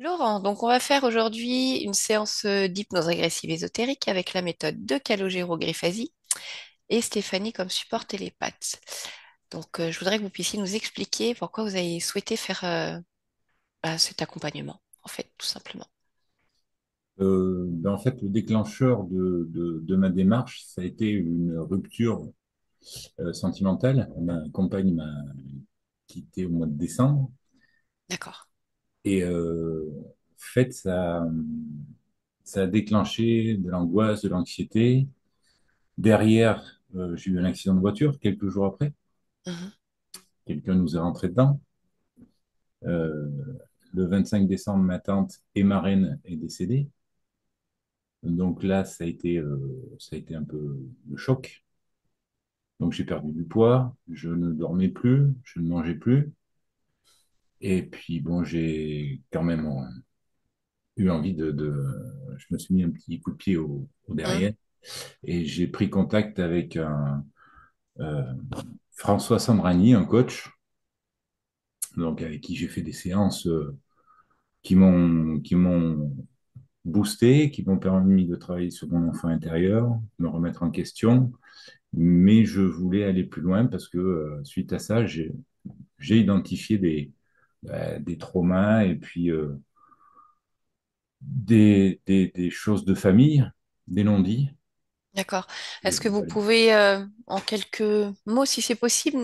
Laurent, donc on va faire aujourd'hui une séance d'hypnose régressive ésotérique avec la méthode de Calogero Griffasi et Stéphanie comme support télépathe. Donc je voudrais que vous puissiez nous expliquer pourquoi vous avez souhaité faire cet accompagnement, en fait, tout simplement. En fait, le déclencheur de ma démarche, ça a été une rupture sentimentale. Ma compagne m'a quitté au mois de décembre. D'accord. Et en fait, ça a déclenché de l'angoisse, de l'anxiété. Derrière, j'ai eu un accident de voiture quelques jours après. Mhm. Quelqu'un nous est rentré dedans. Euh, le 25 décembre, ma tante et ma reine est décédée. Donc là, ça a été un peu le choc. Donc j'ai perdu du poids, je ne dormais plus, je ne mangeais plus. Et puis bon, j'ai quand même eu envie Je me suis mis un petit coup de pied au Mhm. derrière et j'ai pris contact avec euh, François Sambrani, un coach, donc avec qui j'ai fait des séances qui m'ont boosté, qui m'ont permis de travailler sur mon enfant intérieur, me remettre en question. Mais je voulais aller plus loin parce que suite à ça, j'ai identifié des traumas et puis des choses de famille, des non-dits. D'accord. Et Est-ce que vous voilà. pouvez, en quelques mots, si c'est possible,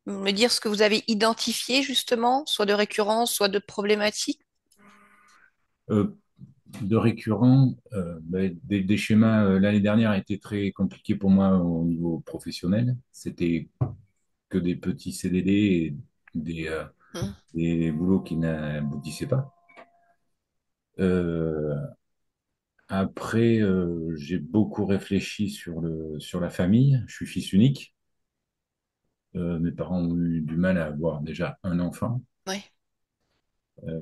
me dire ce que vous avez identifié justement, soit de récurrence, soit de problématique? Euh, de récurrent, des schémas, l'année dernière a été très compliqué pour moi au niveau professionnel. C'était que des petits CDD et des, euh, Mhm. des boulots qui n'aboutissaient pas. Euh, Après, j'ai beaucoup réfléchi sur la famille. Je suis fils unique. Mes parents ont eu du mal à avoir déjà un enfant. Oui. Euh,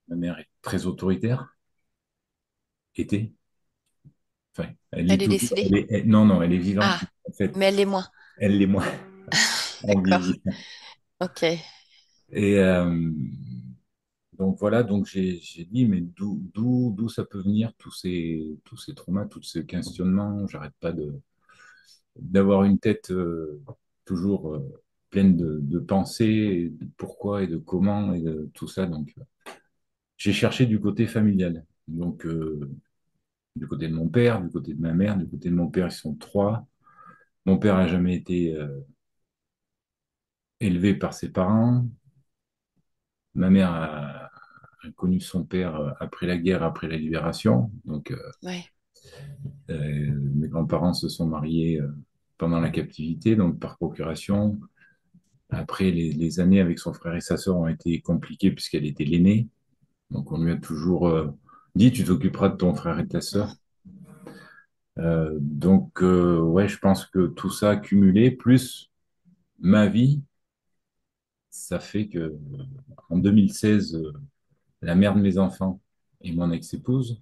Ma mère est très autoritaire, était. Enfin, elle l'est Elle est toujours. décédée? Non, non, elle est vivante. Ah, En fait, mais elle l'est moins. elle l'est moins. On D'accord. vieillit. Ok. Et donc voilà, donc j'ai dit, mais d'où ça peut venir, tous ces traumas, tous ces questionnements. J'arrête pas d'avoir une tête toujours pleine de pensées, et de pourquoi et de comment et de tout ça. Donc, j'ai cherché du côté familial. Donc, du côté de mon père, du côté de ma mère, du côté de mon père, ils sont trois. Mon père a jamais été élevé par ses parents. Ma mère a connu son père après la guerre, après la libération. Donc, Ouais. mes grands-parents se sont mariés pendant la captivité, donc par procuration. Après, les années avec son frère et sa sœur ont été compliquées puisqu'elle était l'aînée. Donc, on lui a toujours dit, tu t'occuperas de ton frère et de ta Mm. sœur. Ouais, je pense que tout ça cumulé, plus ma vie, ça fait que en 2016, la mère de mes enfants et mon ex-épouse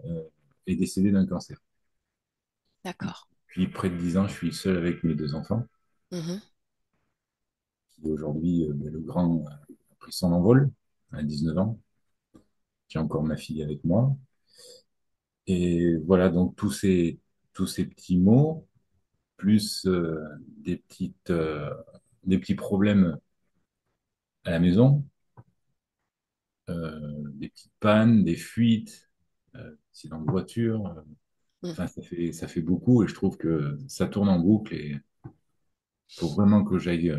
euh, est décédée d'un cancer. D'accord. Puis près de 10 ans, je suis seul avec mes deux enfants. Mhm. Qui aujourd'hui, le grand a pris son envol à 19 ans. J'ai encore ma fille avec moi. Et voilà, donc tous ces petits mots, plus des petits problèmes à la maison, des petites pannes, des fuites, accidents de voiture. Mm. Enfin, ça fait beaucoup et je trouve que ça tourne en boucle et il faut vraiment que j'aille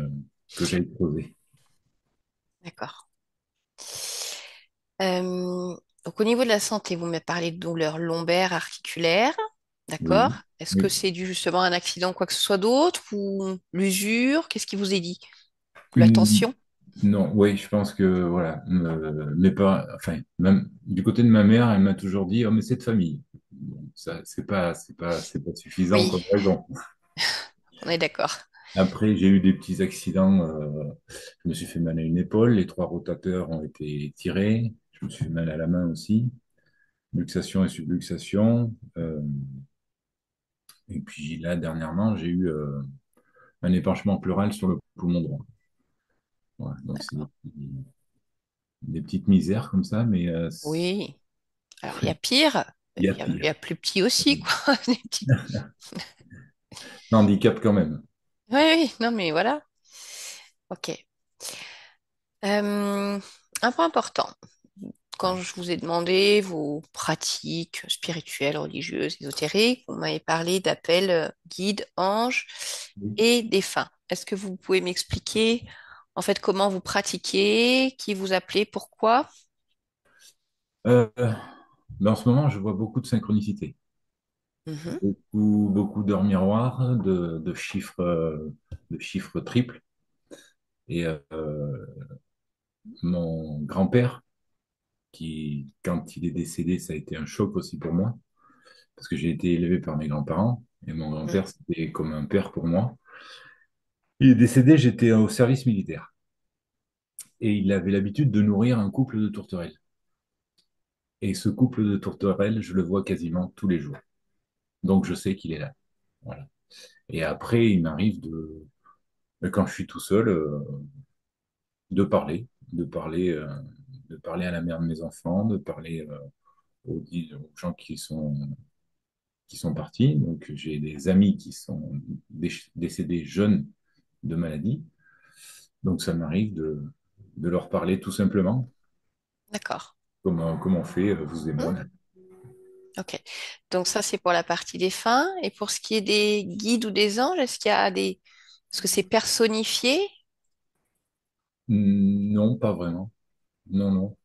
creuser. D'accord. Donc, au niveau de la santé, vous me parlé de douleurs lombaires, articulaires. D'accord. Oui, Est-ce que oui. c'est dû justement à un accident ou quoi que ce soit d'autre ou l'usure? Qu'est-ce qui vous est dit? La Hum, tension? non, oui, je pense que voilà, mes parents, enfin, même du côté de ma mère, elle m'a toujours dit, oh, mais c'est de famille. Bon, ça, c'est pas suffisant Oui, comme raison. on est d'accord. Après, j'ai eu des petits accidents. Je me suis fait mal à une épaule, les trois rotateurs ont été tirés. Je me suis fait mal à la main aussi, luxation et subluxation. Et puis là, dernièrement, j'ai eu un épanchement pleural sur le poumon droit. Voilà, donc c'est D'accord. des petites misères comme ça, mais Oui. Alors, il y a pire, il y a il y pire. a plus petit aussi, quoi. Des petites- Handicap quand même. Oui, oui, non, mais voilà. Ok. Un point important. Quand je vous ai demandé vos pratiques spirituelles, religieuses, ésotériques, vous m'avez parlé d'appels guides, anges Oui. et défunts. Est-ce que vous pouvez m'expliquer en fait comment vous pratiquez, qui vous appelez, pourquoi? Euh, mais en ce moment, je vois beaucoup de synchronicité, Mhm, beaucoup d'heures miroirs, de chiffres triples. Et mon grand-père, quand il est décédé, ça a été un choc aussi pour moi, parce que j'ai été élevé par mes grands-parents, et mon mhm, grand-père, c'était comme un père pour moi. Il est décédé, j'étais au service militaire, et il avait l'habitude de nourrir un couple de tourterelles. Et ce couple de tourterelles, je le vois quasiment tous les jours. Donc je sais qu'il est là. Voilà. Et après, il m'arrive quand je suis tout seul, de parler, de parler, de parler à la mère de mes enfants, de parler aux gens qui sont partis. Donc, j'ai des amis qui sont décédés jeunes de maladie. Donc, ça m'arrive de leur parler tout simplement, d'accord. comme on fait, vous et moi, Hmm, là. ok. Donc ça, c'est pour la partie défunts. Et pour ce qui est des guides ou des anges, est-ce qu'il y a des... Est-ce que c'est personnifié? Non, pas vraiment. Non, non.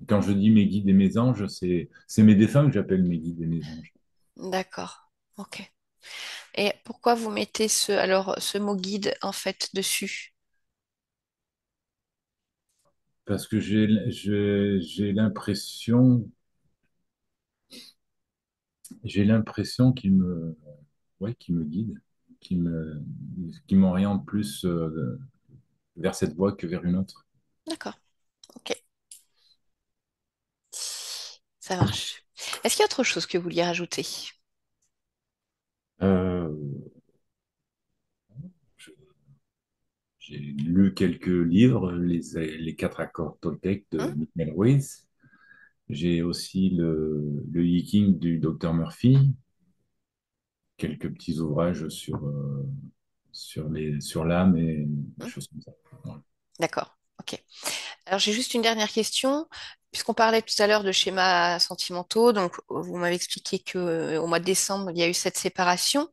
Quand je dis mes guides et mes anges, c'est mes défunts que j'appelle mes guides et mes anges. D'accord. Ok. Et pourquoi vous mettez ce mot guide en fait dessus? Parce que j'ai l'impression ouais, qu'ils me guident, qu'ils me, qu'ils m'orientent plus vers cette voie que vers une autre. D'accord. Ok. Ça marche. Est-ce qu'il y a autre chose que vous vouliez rajouter? Euh, je- j'ai lu quelques livres, les quatre accords Toltec Hmm. de Michael Ruiz. J'ai aussi le I Ching du docteur Murphy, quelques petits ouvrages sur l'âme et des Hmm. choses comme ça. Voilà. D'accord. Ok. Alors j'ai juste une dernière question. Puisqu'on parlait tout à l'heure de schémas sentimentaux, donc vous m'avez expliqué que au mois de décembre, il y a eu cette séparation.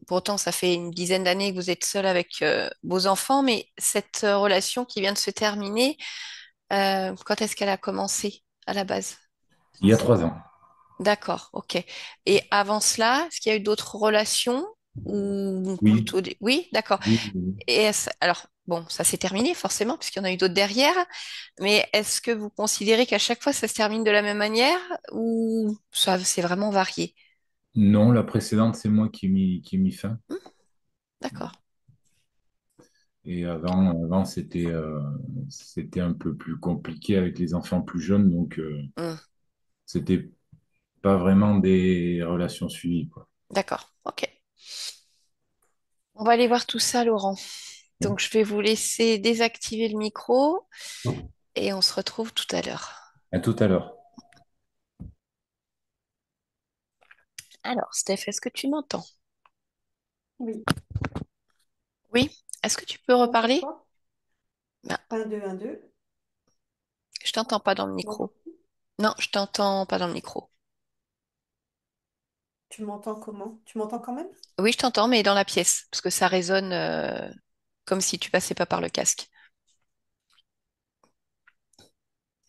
Pour autant, ça fait une dizaine d'années que vous êtes seul avec vos enfants, mais cette relation qui vient de se terminer, quand est-ce qu'elle a commencé à la base? Il y a 3 ans. D'accord, ok. Et avant cela, est-ce qu'il y a eu d'autres relations ou Oui, plutôt des... Oui, d'accord. oui, oui. Alors, bon, ça s'est terminé forcément, puisqu'il y en a eu d'autres derrière, mais est-ce que vous considérez qu'à chaque fois, ça se termine de la même manière ou ça, c'est vraiment varié? Non, la précédente, c'est moi qui ai mis fin. Hmm, d'accord. Et avant c'était un peu plus compliqué avec les enfants plus jeunes, donc Hmm, c'était pas vraiment des relations suivies, quoi. d'accord, ok. On va aller voir tout ça, Laurent. Ouais. Donc, je vais vous laisser désactiver le micro et on se retrouve tout à l'heure. À tout à l'heure. Alors, Steph, est-ce que tu m'entends? Oui. Oui. Est-ce que tu peux Bon, cette reparler? fois, Ben, 1, 2, 1, 2. je t'entends pas dans le Tu m'entends? micro. Non, je t'entends pas dans le micro. Tu m'entends comment? Tu m'entends quand même? Oui, je t'entends, mais dans la pièce, parce que ça résonne comme si tu passais pas par le casque,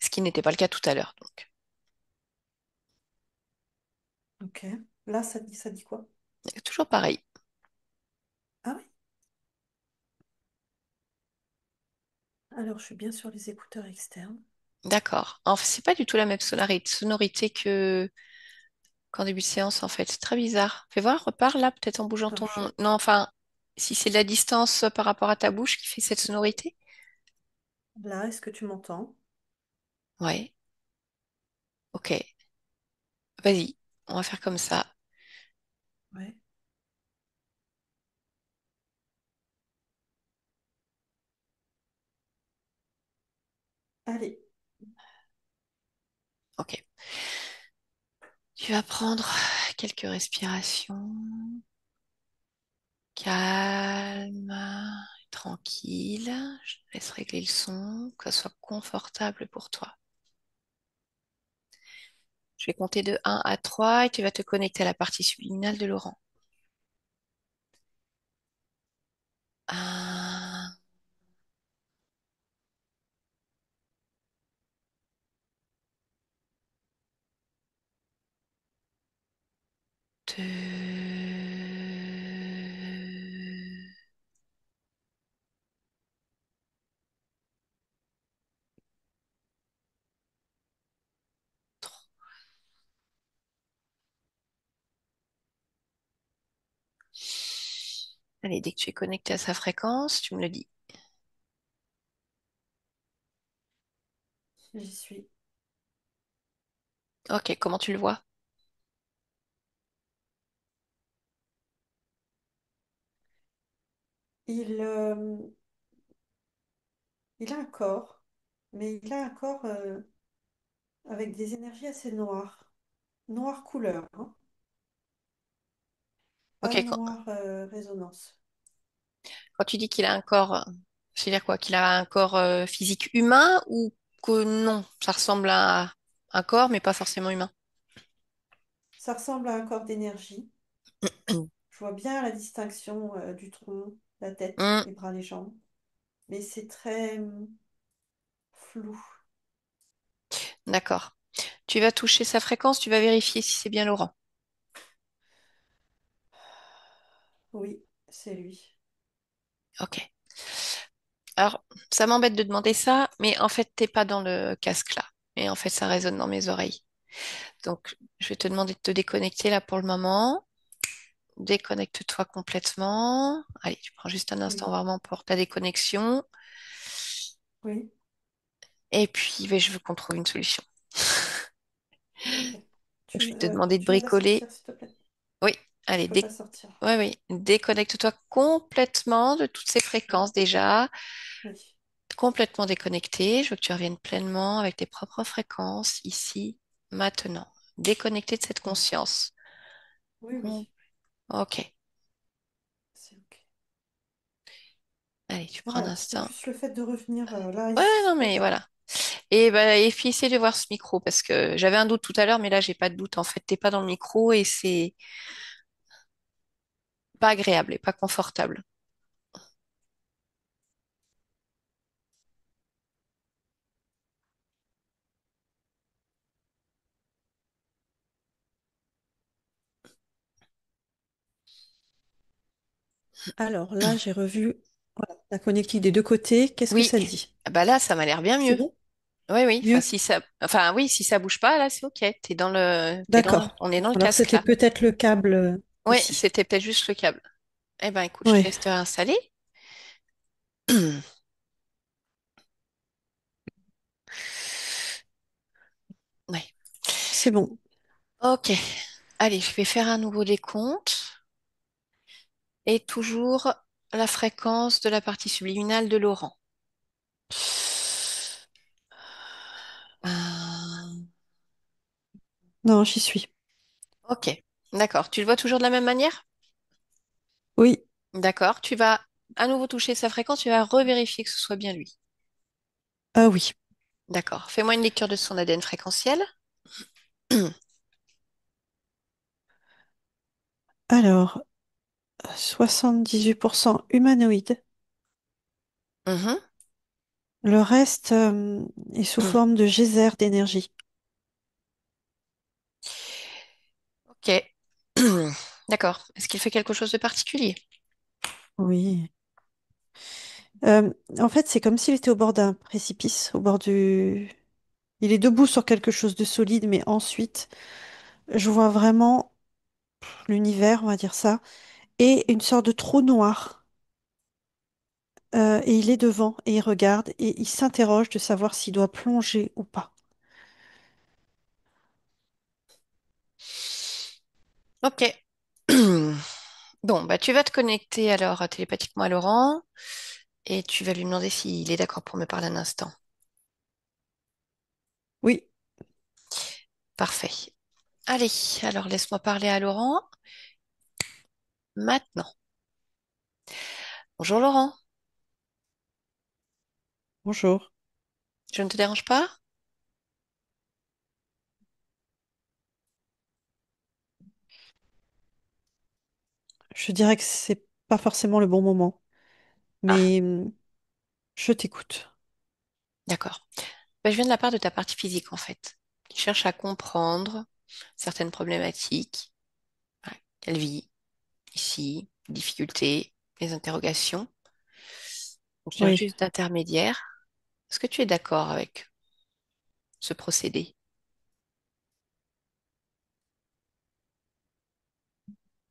ce qui n'était pas le cas tout à l'heure. Donc, Ok. Là, ça dit quoi? toujours pareil. Ah oui? Alors, je suis bien sur les écouteurs externes. D'accord. Enfin, c'est pas du tout la même sonorité que qu'en début de séance, en fait. C'est très bizarre. Fais voir, repars là, peut-être en bougeant Alors, ton... Non, enfin, si c'est la distance par rapport à ta bouche qui fait cette sonorité. là, est-ce que tu m'entends? Ouais, ok. Vas-y, on va faire comme ça. Ouais. Allez, Ok. Tu vas prendre quelques respirations. Calme, tranquille. Je te laisse régler le son, que ce soit confortable pour toi. Je vais compter de 1 à 3 et tu vas te connecter à la partie subliminale de Laurent. Un, 2, allez, dès que tu es connecté à sa fréquence, tu me le dis. j'y suis. Ok, comment tu le vois? Il, il a un corps, mais il a un corps avec des énergies assez noires. Noir couleur, hein, pas Ok, noir résonance. quand tu dis qu'il a un corps, c'est-à-dire quoi? Qu'il a un corps physique humain ou que non, ça ressemble à un corps, mais pas forcément humain. Ça ressemble à un corps d'énergie. Je vois bien la distinction du tronc, la tête, Hmm, les bras, les jambes, mais c'est très flou. d'accord. Tu vas toucher sa fréquence, tu vas vérifier si c'est bien Laurent. Oui, c'est lui. Ok. Alors, ça m'embête de demander ça, mais en fait, t'es pas dans le casque là. Et en fait, ça résonne dans mes oreilles. Donc, je vais te demander de te déconnecter là pour le moment. Déconnecte-toi complètement. Allez, tu prends juste un instant Oui, vraiment pour ta déconnexion. oui, Et puis, ben, je veux qu'on trouve une solution. ok. Donc, je vais te demander de Tu veux la bricoler. sortir, s'il te plaît? Oui, Je allez, peux pas sortir. ouais, oui. Déconnecte-toi complètement de toutes ces fréquences déjà. Oui, Complètement déconnecté. Je veux que tu reviennes pleinement avec tes propres fréquences ici, maintenant. Déconnecté de cette oui, conscience. oui, Hmm, oui, ok. c'est ok. Allez, tu prends un Voilà, c'est instant. plus le fait de revenir là, Ouais, ici. non, mais Ok, voilà. Et, bah, et puis essaie de voir ce micro parce que j'avais un doute tout à l'heure, mais là, j'ai pas de doute. En fait, t'es pas dans le micro et c'est pas agréable et pas confortable. alors là, j'ai revu voilà, la connectique des deux côtés. Qu'est-ce que Oui. ça dit? Ah bah là, ça m'a l'air bien C'est mieux. bon? Oui, oui. Enfin, Mieux? enfin, oui, si ça bouge pas, là, c'est ok. D'accord. On est dans le Alors casque c'était là. peut-être le câble Oui, aussi. c'était peut-être juste le câble. Eh ben, écoute, je te Ouais, laisse te réinstaller. Ouais. c'est bon. Ok. Allez, je vais faire un nouveau décompte. Et toujours la fréquence de la partie subliminale de Laurent. Euh, Non, j'y suis. ok. D'accord. Tu le vois toujours de la même manière? Oui. D'accord. Tu vas à nouveau toucher sa fréquence. Tu vas revérifier que ce soit bien lui. Ah oui. D'accord. Fais-moi une lecture de son ADN fréquentiel. Alors, 78% humanoïde. Mhm. Le reste est sous forme de geyser d'énergie. Ok. D'accord. Est-ce qu'il fait quelque chose de particulier? Oui. Euh, En fait, c'est comme s'il était au bord d'un précipice, au bord du... Il est debout sur quelque chose de solide, mais ensuite, je vois vraiment l'univers, on va dire ça, et une sorte de trou noir. Et il est devant, et il regarde, et il s'interroge de savoir s'il doit plonger ou pas. Ok. Bon, bah tu vas te connecter alors télépathiquement à Laurent et tu vas lui demander s'il est d'accord pour me parler un instant. Oui, Parfait. Allez, alors laisse-moi parler à Laurent maintenant. Bonjour Laurent, bonjour. je ne te dérange pas? Je dirais que c'est pas forcément le bon moment, Ah, mais je t'écoute. d'accord. Ben, je viens de la part de ta partie physique en fait. Tu cherches à comprendre certaines problématiques. Ouais, qu'elle vit ici, difficultés, les interrogations. Donc, je cherche Oui, juste d'intermédiaire. Est-ce que tu es d'accord avec ce procédé?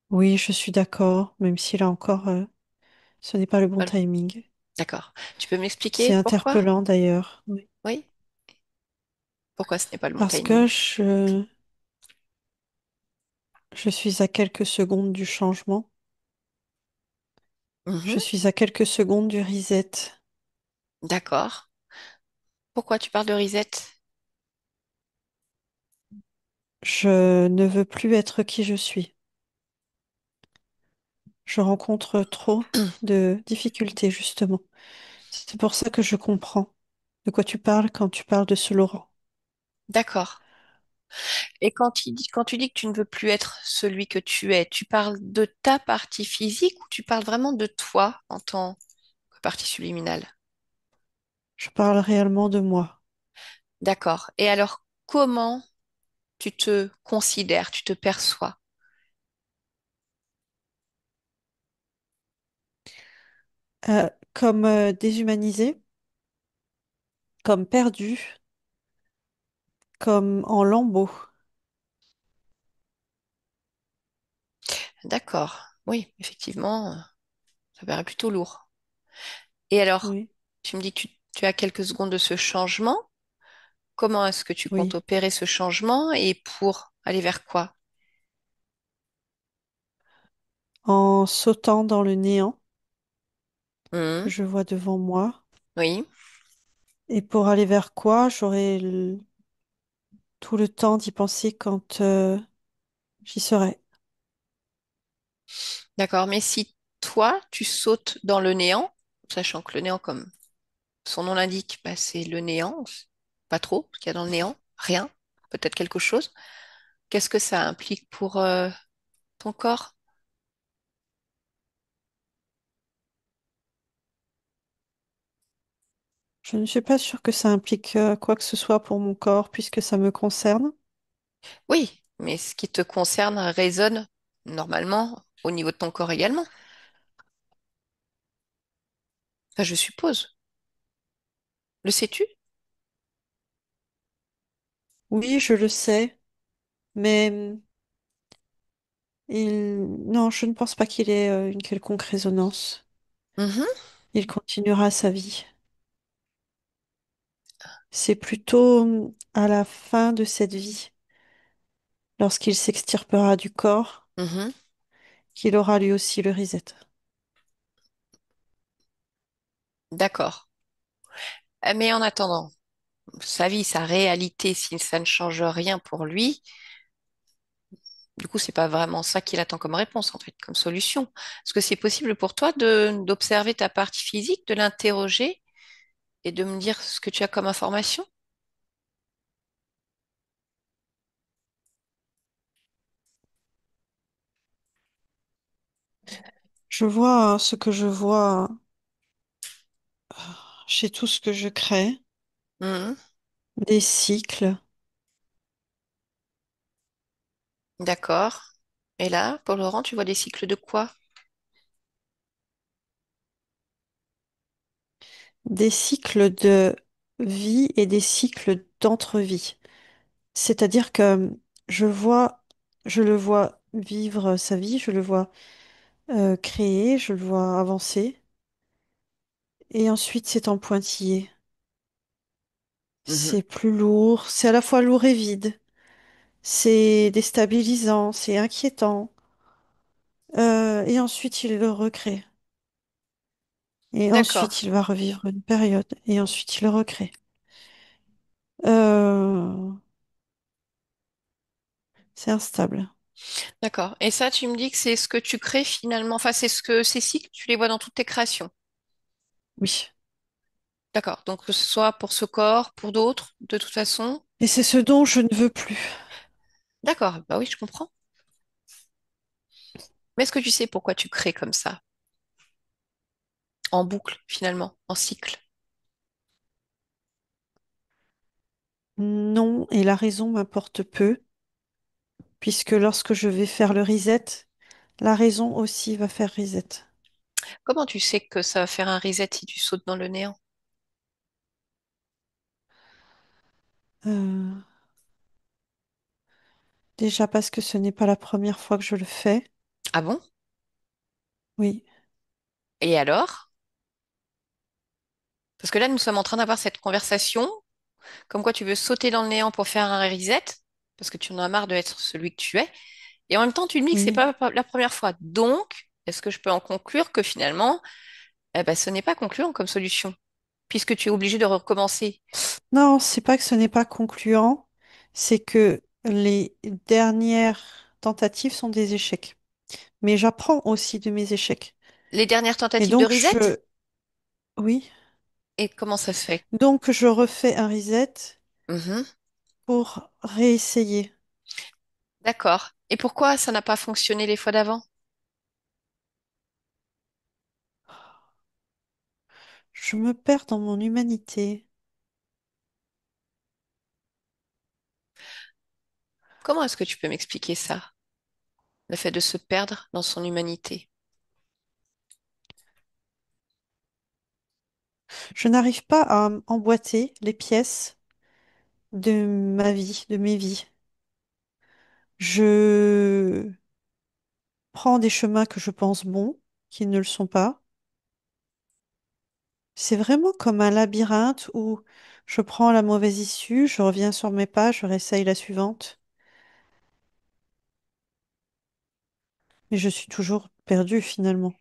oui, je suis d'accord, même si là encore, ce n'est pas le bon Voilà. timing. D'accord. Tu peux m'expliquer C'est pourquoi? interpellant d'ailleurs, oui. Oui. Pourquoi ce n'est pas le bon Parce que timing? je suis à quelques secondes du changement. Mhm. Je suis à quelques secondes du reset. D'accord. Pourquoi tu parles de reset? Je ne veux plus être qui je suis. Je rencontre trop de difficultés, justement. C'est pour ça que je comprends de quoi tu parles quand tu parles de ce Laurent. D'accord. Et quand tu dis que tu ne veux plus être celui que tu es, tu parles de ta partie physique ou tu parles vraiment de toi en tant que partie subliminale? Je parle réellement de moi. D'accord. Et alors, comment tu te considères, tu te perçois? Comme déshumanisé, comme perdu, comme en lambeaux. D'accord. Oui, effectivement, ça paraît plutôt lourd. Et alors, Oui, tu me dis que tu as quelques secondes de ce changement. Comment est-ce que tu comptes oui. opérer ce changement et pour aller vers quoi? En sautant dans le néant que Mhm. je vois devant moi. Oui, Et pour aller vers quoi, j'aurai tout le temps d'y penser quand j'y serai. d'accord. Mais si toi, tu sautes dans le néant, sachant que le néant, comme son nom l'indique, bah, c'est le néant, pas trop, ce qu'il y a dans le néant, rien, peut-être quelque chose. Qu'est-ce que ça implique pour ton corps? Je ne suis pas sûre que ça implique quoi que ce soit pour mon corps puisque ça me concerne. Oui, mais ce qui te concerne résonne normalement au niveau de ton corps également. Enfin, je suppose. Le sais-tu? Oui, je le sais, mais non, je ne pense pas qu'il ait une quelconque résonance. Mhm, Il continuera sa vie. C'est plutôt à la fin de cette vie, lorsqu'il s'extirpera du corps, mhm, qu'il aura lui aussi le reset. d'accord. Mais en attendant, sa vie, sa réalité, si ça ne change rien pour lui, du coup, c'est pas vraiment ça qu'il attend comme réponse, en fait, comme solution. Est-ce que c'est possible pour toi d'observer ta partie physique, de l'interroger et de me dire ce que tu as comme information? Je vois ce que je vois chez tout ce que je crée, Mhm, des cycles, d'accord. Et là, pour Laurent, tu vois des cycles de quoi? des cycles de vie et des cycles d'entre-vie. C'est-à-dire que je vois, je le vois vivre sa vie, je le vois créer, je le vois avancer, et ensuite c'est en pointillé. Mhm, C'est plus lourd, c'est à la fois lourd et vide, c'est déstabilisant, c'est inquiétant. Et ensuite il le recrée. Et d'accord. ensuite il va revivre une période, et ensuite il le recrée. Euh, c'est instable. D'accord. Et ça, tu me dis que c'est ce que tu crées finalement. Enfin, c'est ce que ces cycles, tu les vois dans toutes tes créations. Oui. D'accord. Donc, que ce soit pour ce corps, pour d'autres, de toute façon. Et c'est ce dont je ne veux plus. D'accord. Bah oui, je comprends. Mais est-ce que tu sais pourquoi tu crées comme ça? En boucle, finalement, en cycle. Non, et la raison m'importe peu, puisque lorsque je vais faire le reset, la raison aussi va faire reset. Comment tu sais que ça va faire un reset si tu sautes dans le néant? Euh, déjà parce que ce n'est pas la première fois que je le fais. Ah bon? Oui, Et alors? Parce que là, nous sommes en train d'avoir cette conversation, comme quoi tu veux sauter dans le néant pour faire un reset, parce que tu en as marre d'être celui que tu es. Et en même temps, tu me dis que c'est oui. pas la première fois. Donc, est-ce que je peux en conclure que finalement, eh ben, ce n'est pas concluant comme solution, puisque tu es obligé de recommencer Non, c'est pas que ce n'est pas concluant, c'est que les dernières tentatives sont des échecs. Mais j'apprends aussi de mes échecs. les dernières Et tentatives de donc reset? oui, Et comment ça se fait? donc je refais un reset Mhm. pour réessayer. D'accord. Et pourquoi ça n'a pas fonctionné les fois d'avant? Je me perds dans mon humanité. Comment est-ce que tu peux m'expliquer ça? Le fait de se perdre dans son humanité. Je n'arrive pas à emboîter les pièces de ma vie, de mes vies. Je prends des chemins que je pense bons, qui ne le sont pas. C'est vraiment comme un labyrinthe où je prends la mauvaise issue, je reviens sur mes pas, je réessaye la suivante, mais je suis toujours perdue finalement.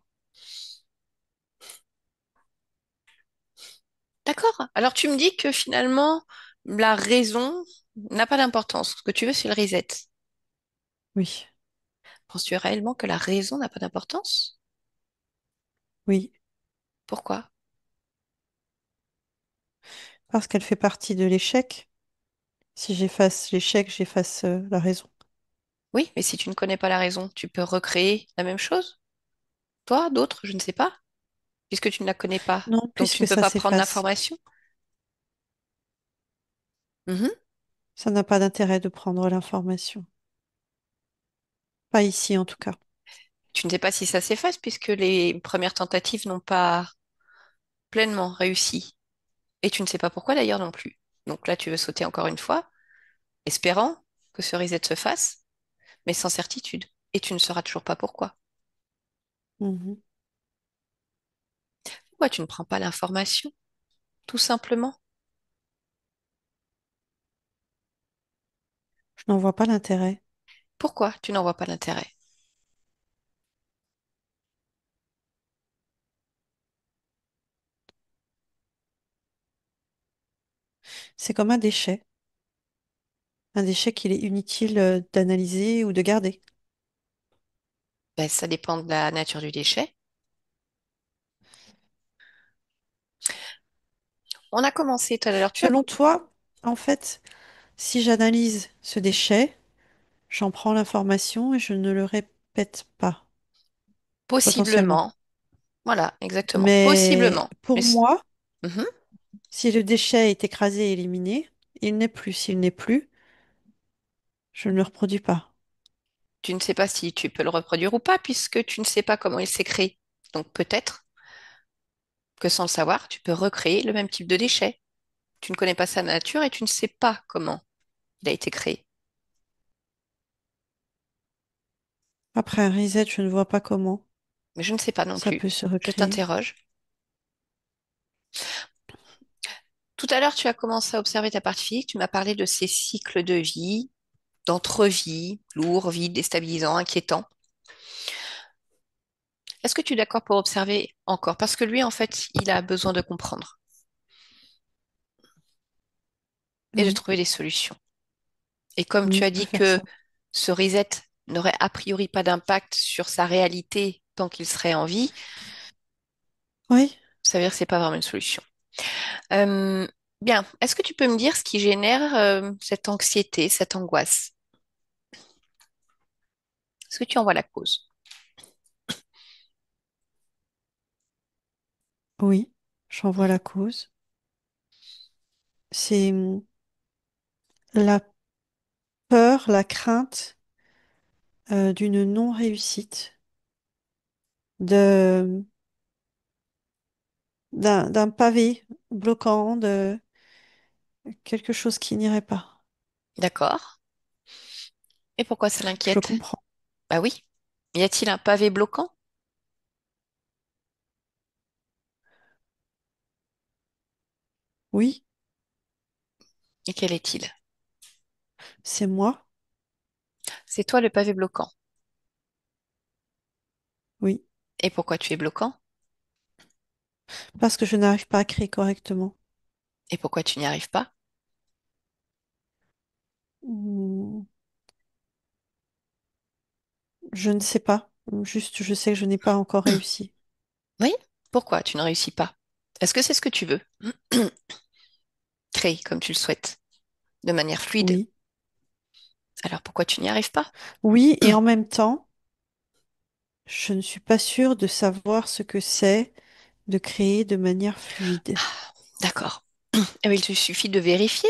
D'accord. Alors tu me dis que finalement, la raison n'a pas d'importance. Ce que tu veux, c'est le reset. Oui, Penses-tu réellement que la raison n'a pas d'importance? oui, Pourquoi? parce qu'elle fait partie de l'échec. Si j'efface l'échec, j'efface la raison. Oui, mais si tu ne connais pas la raison, tu peux recréer la même chose? Toi, d'autres, je ne sais pas, puisque tu ne la connais pas. Non, Donc tu ne puisque peux ça pas prendre s'efface. l'information. Mhm. Ça n'a pas d'intérêt de prendre l'information. Pas ici en tout cas. Tu ne sais pas si ça s'efface, puisque les premières tentatives n'ont pas pleinement réussi. Et tu ne sais pas pourquoi d'ailleurs non plus. Donc là, tu veux sauter encore une fois, espérant que ce reset se fasse, mais sans certitude. Et tu ne sauras toujours pas pourquoi. Mhm. Pourquoi tu ne prends pas l'information, tout simplement? Je n'en vois pas l'intérêt. Pourquoi tu n'en vois pas l'intérêt? C'est comme un déchet. Un déchet qu'il est inutile d'analyser ou de garder. Ben, ça dépend de la nature du déchet. On a commencé tout à l'heure. Selon toi, en fait, si j'analyse ce déchet, j'en prends l'information et je ne le répète pas, potentiellement. Possiblement. Voilà, exactement. Mais Possiblement. pour moi, Mhm. si le déchet est écrasé et éliminé, il n'est plus. S'il n'est plus, je ne le reproduis pas. Tu ne sais pas si tu peux le reproduire ou pas, puisque tu ne sais pas comment il s'est créé. Donc peut-être que sans le savoir, tu peux recréer le même type de déchet. Tu ne connais pas sa nature et tu ne sais pas comment il a été créé. Après un reset, je ne vois pas comment Mais je ne sais pas non ça plus. peut se Je recréer. t'interroge. Tout à l'heure, tu as commencé à observer ta partie physique. Tu m'as parlé de ces cycles de vie, d'entre-vie, lourds, vides, déstabilisants, inquiétants. Est-ce que tu es d'accord pour observer encore? Parce que lui, en fait, il a besoin de comprendre. et de Oui, trouver des solutions. Et comme tu oui, as on peut dit faire que ça. ce reset n'aurait a priori pas d'impact sur sa réalité tant qu'il serait en vie, Oui, ça veut dire que c'est pas vraiment une solution. Euh, Bien, est-ce que tu peux me dire ce qui génère cette anxiété, cette angoisse? Est-ce que tu en vois la cause? oui, j'en vois la cause. C'est la peur, la crainte d'une non-réussite, de d'un pavé bloquant, de quelque chose qui n'irait pas. D'accord. Et pourquoi ça Je l'inquiète? comprends. Bah oui. Y a-t-il un pavé bloquant? Oui, Et quel est-il? c'est moi. C'est toi le pavé bloquant. Oui, Et pourquoi tu es bloquant? parce que je n'arrive pas à créer correctement. Et pourquoi tu n'y arrives pas? Hmm, je ne sais pas. Juste, je sais que je n'ai pas encore réussi. Oui? Pourquoi tu ne réussis pas? Est-ce que c'est ce que tu veux? Créer comme tu le souhaites, de manière fluide. Oui. Alors pourquoi tu n'y arrives pas? Oui, et en même temps, je ne suis pas sûre de savoir ce que c'est de créer de manière fluide. D'accord. Eh bien, il te suffit de vérifier.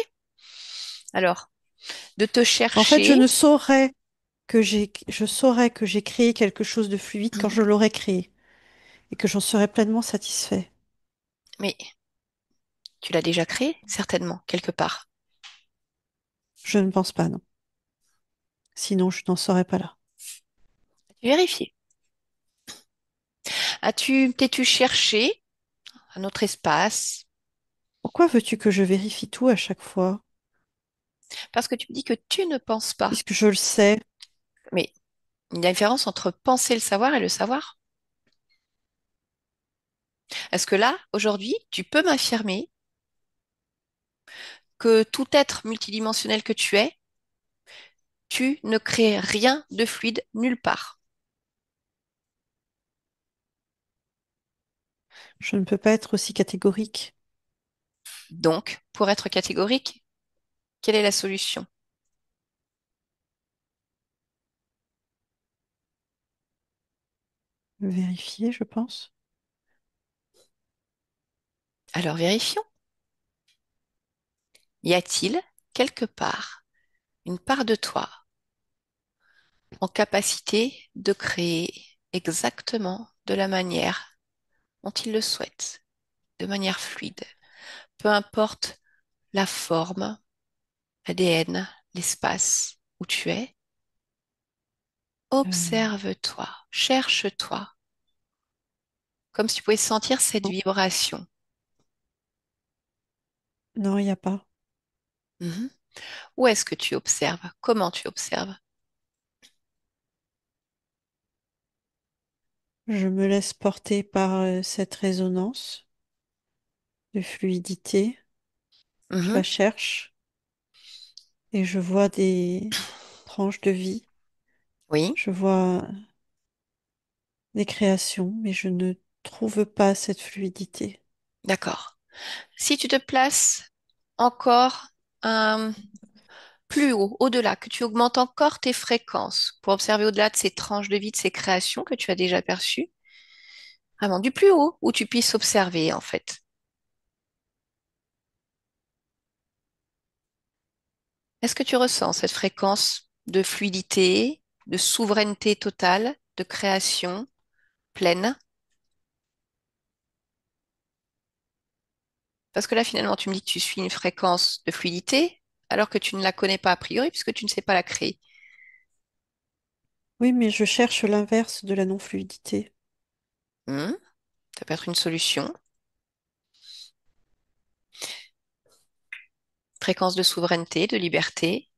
Alors, de te En fait, chercher, je saurais que j'ai créé quelque chose de fluide quand je l'aurai créé et que j'en serai pleinement satisfait. mais tu l'as déjà créé, certainement, quelque part. Je ne pense pas, non. Sinon, je n'en serais pas là. Vérifier. T'es-tu cherché un autre espace? Pourquoi veux-tu que je vérifie tout à chaque fois? Parce que tu me dis que tu ne penses pas. Puisque je le sais, Mais il y a une différence entre penser le savoir et le savoir. Est-ce que là, aujourd'hui, tu peux m'affirmer que tout être multidimensionnel que tu es, tu ne crées rien de fluide nulle part? je ne peux pas être aussi catégorique. Donc, pour être catégorique, quelle est la solution? Vérifier, je pense. Alors vérifions. Y a-t-il quelque part une part de toi en capacité de créer exactement de la manière dont il le souhaite, de manière fluide, peu importe la forme, l'ADN, l'espace où tu es? Euh, Observe-toi, cherche-toi, comme si tu pouvais sentir cette non, vibration. non, il n'y a pas. Mhm. Où est-ce que tu observes? Comment tu observes? Je me laisse porter par cette résonance de fluidité. Je Mhm. la cherche et je vois des tranches de vie. Oui, Je vois des créations, mais je ne trouve pas cette fluidité. d'accord. Si tu te places encore un plus haut, au-delà, que tu augmentes encore tes fréquences pour observer au-delà de ces tranches de vie, de ces créations que tu as déjà perçues, vraiment du plus haut, où tu puisses observer en fait. Est-ce que tu ressens cette fréquence de fluidité, de souveraineté totale, de création pleine? Parce que là, finalement, tu me dis que tu suis une fréquence de fluidité, alors que tu ne la connais pas a priori, puisque tu ne sais pas la créer. Oui, mais je cherche l'inverse de la non-fluidité. Hmm, ça peut être une solution. Fréquence de souveraineté, de liberté,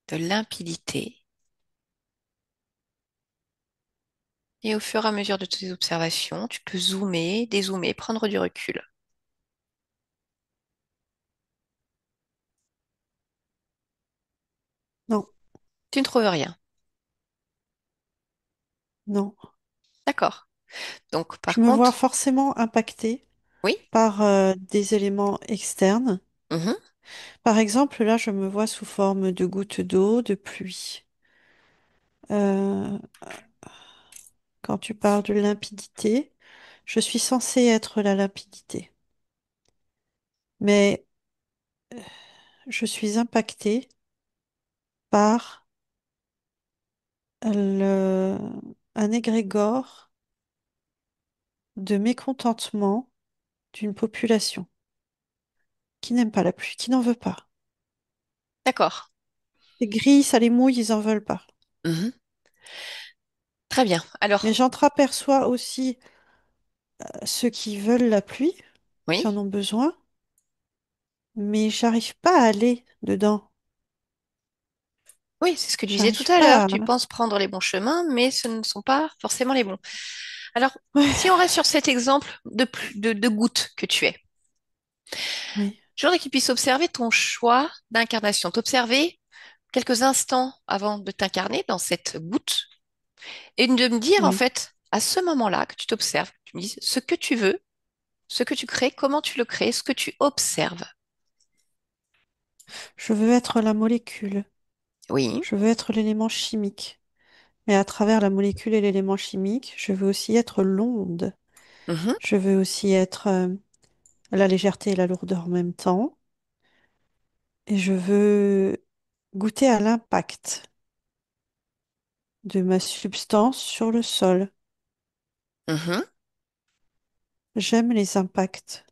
de limpidité. Et au fur et à mesure de tes observations, tu peux zoomer, dézoomer, prendre du recul. Non, Tu ne trouves rien. non. D'accord. Donc, Je par me vois contre, forcément impactée oui. par des éléments externes. Mhm. Par exemple, là, je me vois sous forme de gouttes d'eau, de pluie. Euh, Quand tu parles de limpidité, je suis censée être la limpidité. Mais je suis impactée par le, un égrégore de mécontentement d'une population qui n'aime pas la pluie, qui n'en veut pas. D'accord. C'est gris, ça les mouille, ils en veulent pas. Mhm. Très bien. Mais Alors, j'entreaperçois aussi ceux qui veulent la pluie, qui oui. en ont besoin, mais j'arrive pas à aller dedans. Oui, c'est ce que tu disais tout J'arrive à l'heure. pas Tu à... penses prendre les bons chemins, mais ce ne sont pas forcément les bons. Alors, si on Ouais, reste sur cet exemple de goutte que tu es, oui, je voudrais qu'il puisse observer ton choix d'incarnation, t'observer quelques instants avant de t'incarner dans cette goutte et de me dire, en oui. fait, à ce moment-là, que tu t'observes, tu me dises ce que tu veux, ce que tu crées, comment tu le crées, ce que tu observes. Je veux être la molécule. Oui. Je veux être l'élément chimique. Mais à travers la molécule et l'élément chimique, je veux aussi être l'onde. Mhm. Je veux aussi être la légèreté et la lourdeur en même temps. Et je veux goûter à l'impact de ma substance sur le sol. Mhm. J'aime les impacts.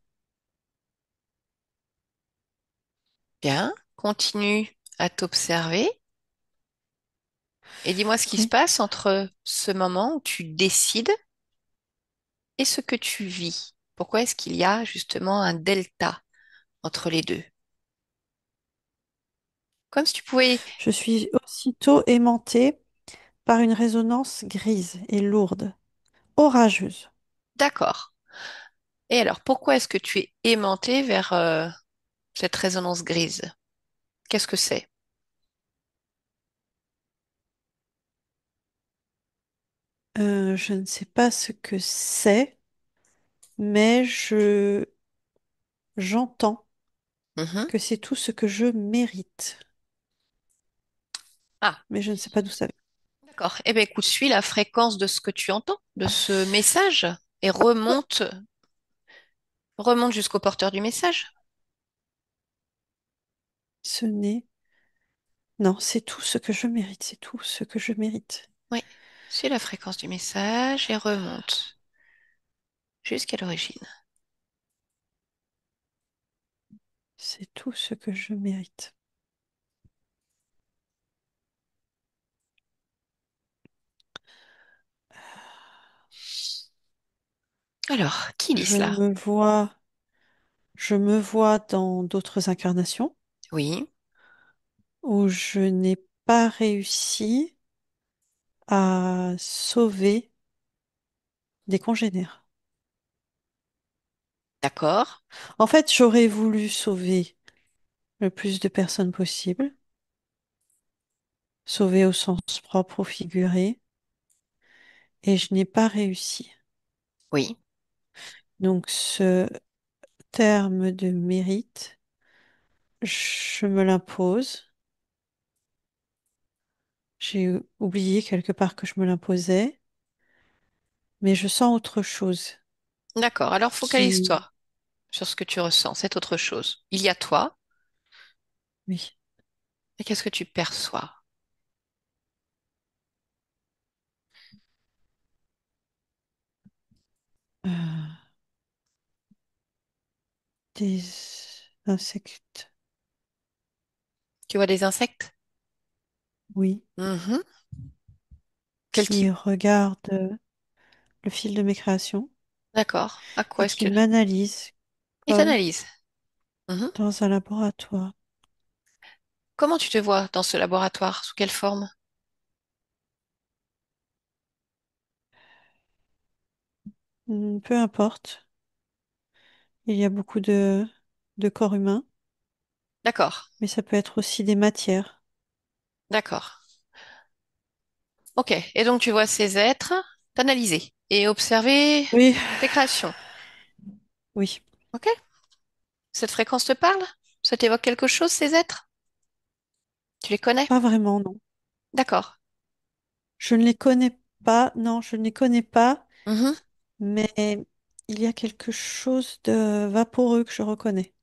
Bien. Continue à t'observer et dis-moi ce qui se Oui, passe entre ce moment où tu décides et ce que tu vis. Pourquoi est-ce qu'il y a justement un delta entre les deux? Comme si tu pouvais... je suis aussitôt aimantée par une résonance grise et lourde, orageuse. D'accord. Et alors, pourquoi est-ce que tu es aimanté vers cette résonance grise? Qu'est-ce que c'est? Je ne sais pas ce que c'est, mais j'entends Mhm. que c'est tout ce que je mérite. Ah, Mais je ne sais pas d'où ça vient. d'accord. Eh bien, écoute, suis la fréquence de ce que tu entends, de ce message, et remonte jusqu'au porteur du message. Ce n'est... Non, c'est tout ce que je mérite, c'est tout ce que je mérite. Oui, suis la fréquence du message et remonte jusqu'à l'origine. C'est tout ce que je mérite. Alors, qui lit Je cela? me vois, je me vois dans d'autres incarnations Oui, où je n'ai pas réussi à sauver des congénères. d'accord. En fait, j'aurais voulu sauver le plus de personnes possible, sauver au sens propre ou figuré, et je n'ai pas réussi. Oui, Donc, ce terme de mérite, je me l'impose. J'ai oublié quelque part que je me l'imposais, mais je sens autre chose d'accord. Alors, qui, focalise-toi sur ce que tu ressens, c'est autre chose. Il y a toi, oui, et qu'est-ce que tu perçois? euh, des insectes, Tu vois des insectes? oui, Mhm. Quel type? qui regardent le fil de mes créations D'accord. À quoi et est-ce qui que... m'analysent Il comme t'analyse. Mhm. dans un laboratoire. Comment tu te vois dans ce laboratoire? Sous quelle forme? Peu importe. Il y a beaucoup de corps humains, D'accord, mais ça peut être aussi des matières. d'accord. Ok. Et donc tu vois ces êtres, t'analyser et observer Oui, tes créations. oui, Ok? Cette fréquence te parle? Ça t'évoque quelque chose, ces êtres? Tu les connais? pas vraiment, non. D'accord. Je ne les connais pas, non, je ne les connais pas, Mhm. mais il y a quelque chose de vaporeux que je reconnais.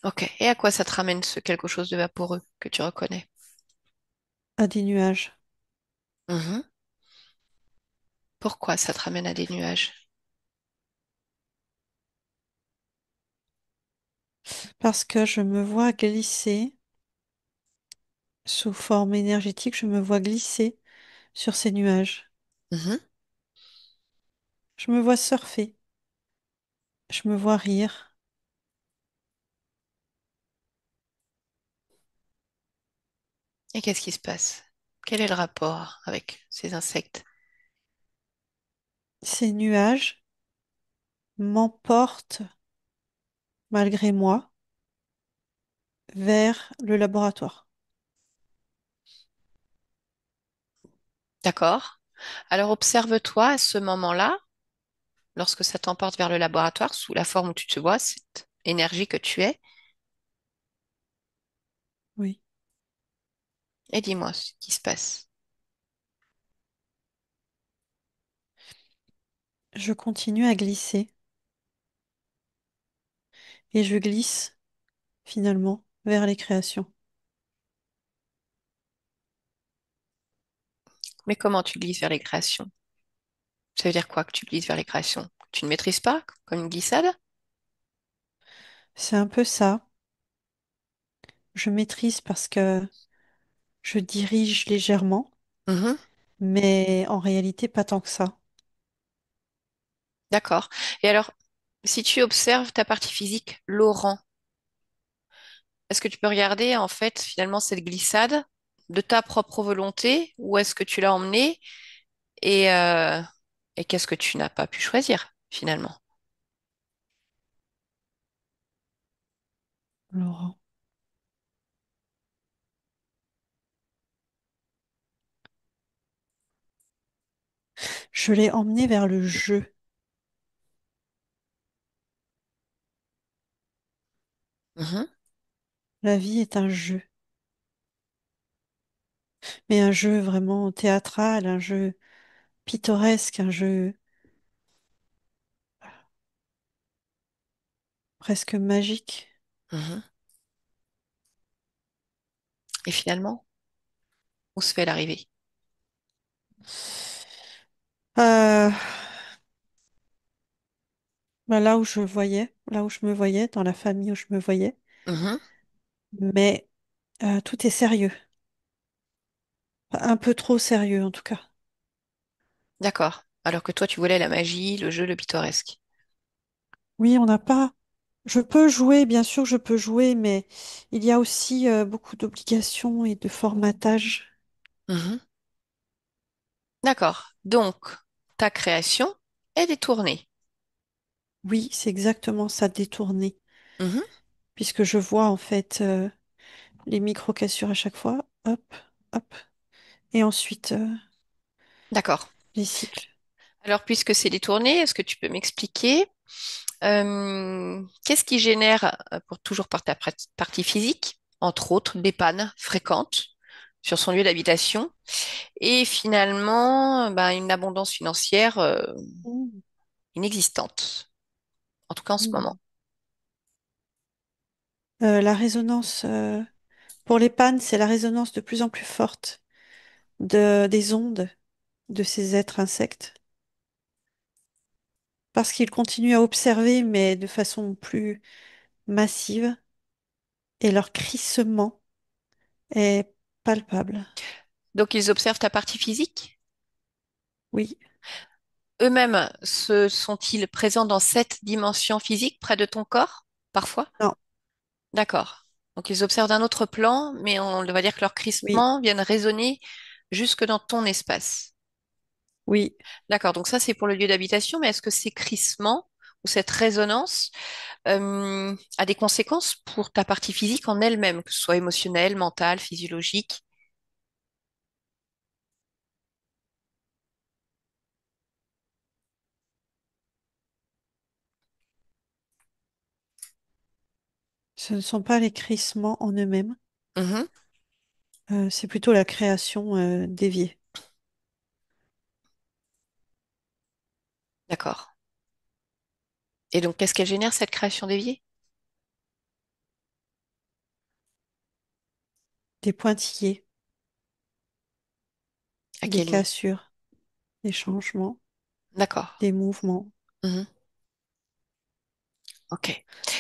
Ok. Et à quoi ça te ramène ce quelque chose de vaporeux que tu reconnais? À des nuages. Mhm. Pourquoi ça te ramène à des nuages? Parce que je me vois glisser sous forme énergétique, je me vois glisser sur ces nuages. Mhm. Je me vois surfer, je me vois rire. Et qu'est-ce qui se passe? Quel est le rapport avec ces insectes? Ces nuages m'emportent, malgré moi, vers le laboratoire. D'accord? Alors observe-toi à ce moment-là, lorsque ça t'emporte vers le laboratoire, sous la forme où tu te vois, cette énergie que tu es, Oui. et dis-moi ce qui se passe. Je continue à glisser et je glisse finalement vers les créations. Mais comment tu glisses vers les créations? Ça veut dire quoi que tu glisses vers les créations? Tu ne maîtrises pas, comme une glissade? C'est un peu ça. Je maîtrise parce que je dirige légèrement, Mhm. mais en réalité pas tant que ça. D'accord. Et alors, si tu observes ta partie physique, Laurent, est-ce que tu peux regarder en fait finalement cette glissade de ta propre volonté ou est-ce que tu l'as emmenée et, euh, et qu'est-ce que tu n'as pas pu choisir finalement? Laurent. Je l'ai emmené vers le jeu. Mhm. La vie est un jeu, mais un jeu vraiment théâtral, un jeu pittoresque, un jeu presque magique. Mhm. Et finalement, où se fait l'arrivée? Euh, là où je voyais, là où je me voyais, dans la famille où je me voyais, Mhm. mais tout est sérieux, un peu trop sérieux en tout cas. D'accord. Alors que toi, tu voulais la magie, le jeu, le pittoresque. Oui, on n'a pas. Je peux jouer, bien sûr, je peux jouer, mais il y a aussi beaucoup d'obligations et de formatage. Mhm. D'accord. Donc, ta création est détournée. Oui, c'est exactement ça, détourné, Mhm. puisque je vois en fait les micro-cassures à chaque fois, hop, hop, et ensuite D'accord. les cycles. Alors, puisque c'est détourné, est-ce que tu peux m'expliquer qu'est-ce qui génère, pour toujours par ta partie physique, entre autres, des pannes fréquentes sur son lieu d'habitation et finalement ben, une abondance financière Mmh, inexistante, en tout cas en ce moment. mmh. La résonance, pour les pannes, c'est la résonance de plus en plus forte des ondes de ces êtres insectes, parce qu'ils continuent à observer, mais de façon plus massive, et leur crissement est palpable. Donc, ils observent ta partie physique. Oui, Eux-mêmes, se sont-ils présents dans cette dimension physique près de ton corps, parfois? non, D'accord. Donc, ils observent d'un autre plan, mais on va dire que leurs oui, crissements viennent résonner jusque dans ton espace. Oui, D'accord, donc ça c'est pour le lieu d'habitation, mais est-ce que ces crissements ou cette résonance a des conséquences pour ta partie physique en elle-même, que ce soit émotionnelle, mentale, physiologique? ce ne sont pas les crissements en eux-mêmes, Mhm, c'est plutôt la création déviée, d'accord. Et donc, qu'est-ce qu'elle génère, cette création déviée? des pointillés, À des quel niveau? cassures, des changements, D'accord. des mouvements. Mhm, ok.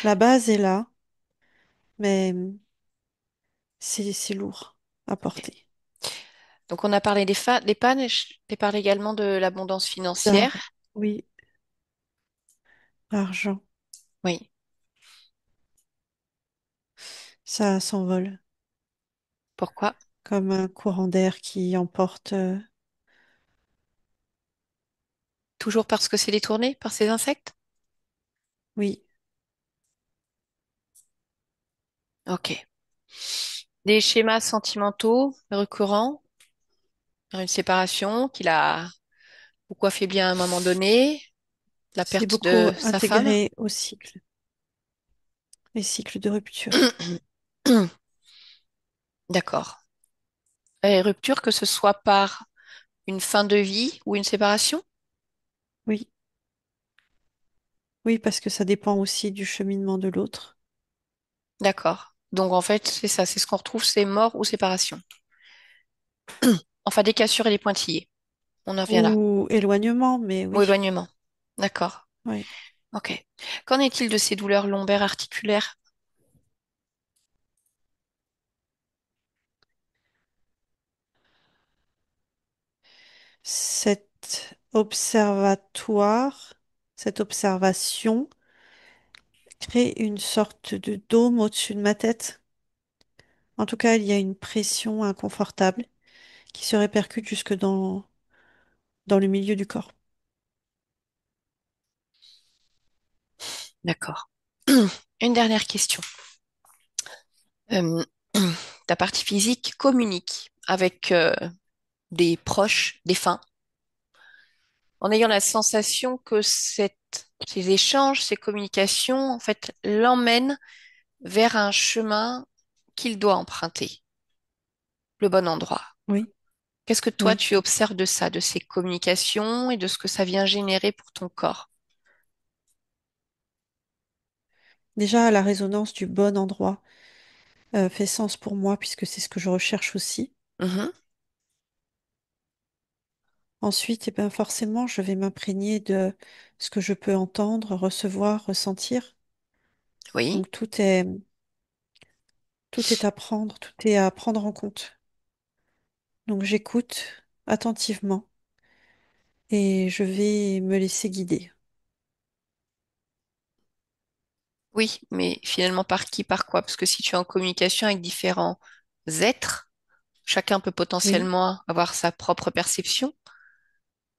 La base est là, mais c'est lourd à Ok. porter. Donc, on a parlé des pannes, et je t'ai parlé également de l'abondance D'art, financière. oui, argent, Oui. ça s'envole Pourquoi? comme un courant d'air qui emporte, Toujours parce que c'est détourné par ces insectes? oui, Ok. Des schémas sentimentaux récurrents, une séparation qu'il a beaucoup affaibli à un moment donné, la c'est perte beaucoup de sa femme. intégré au cycle, les cycles de rupture. D'accord. Et rupture, que ce soit par une fin de vie ou une séparation? Oui, oui, parce que ça dépend aussi du cheminement de l'autre, D'accord. Donc en fait, c'est ça, c'est ce qu'on retrouve, c'est mort ou séparation. Enfin, des cassures et des pointillés. On en revient là. ou éloignement, mais Ou oui, éloignement. D'accord. oui. Ok. Qu'en est-il de ces douleurs lombaires articulaires? Cet observatoire, cette observation crée une sorte de dôme au-dessus de ma tête. En tout cas, il y a une pression inconfortable qui se répercute jusque dans le milieu du corps. D'accord. Une dernière question. Euh, ta partie physique communique avec des proches défunts en ayant la sensation que ces échanges, ces communications, en fait, l'emmènent vers un chemin qu'il doit emprunter, le bon endroit. Oui, Qu'est-ce que toi, oui. tu observes de ça, de ces communications et de ce que ça vient générer pour ton corps? Déjà, la résonance du bon endroit fait sens pour moi puisque c'est ce que je recherche aussi. Mhm. Ensuite, eh ben, forcément, je vais m'imprégner de ce que je peux entendre, recevoir, ressentir. Oui, Donc tout est à prendre, tout est à prendre en compte. Donc j'écoute attentivement et je vais me laisser guider. oui, mais finalement par qui, par quoi? Parce que si tu es en communication avec différents êtres, chacun peut Oui, potentiellement avoir sa propre perception.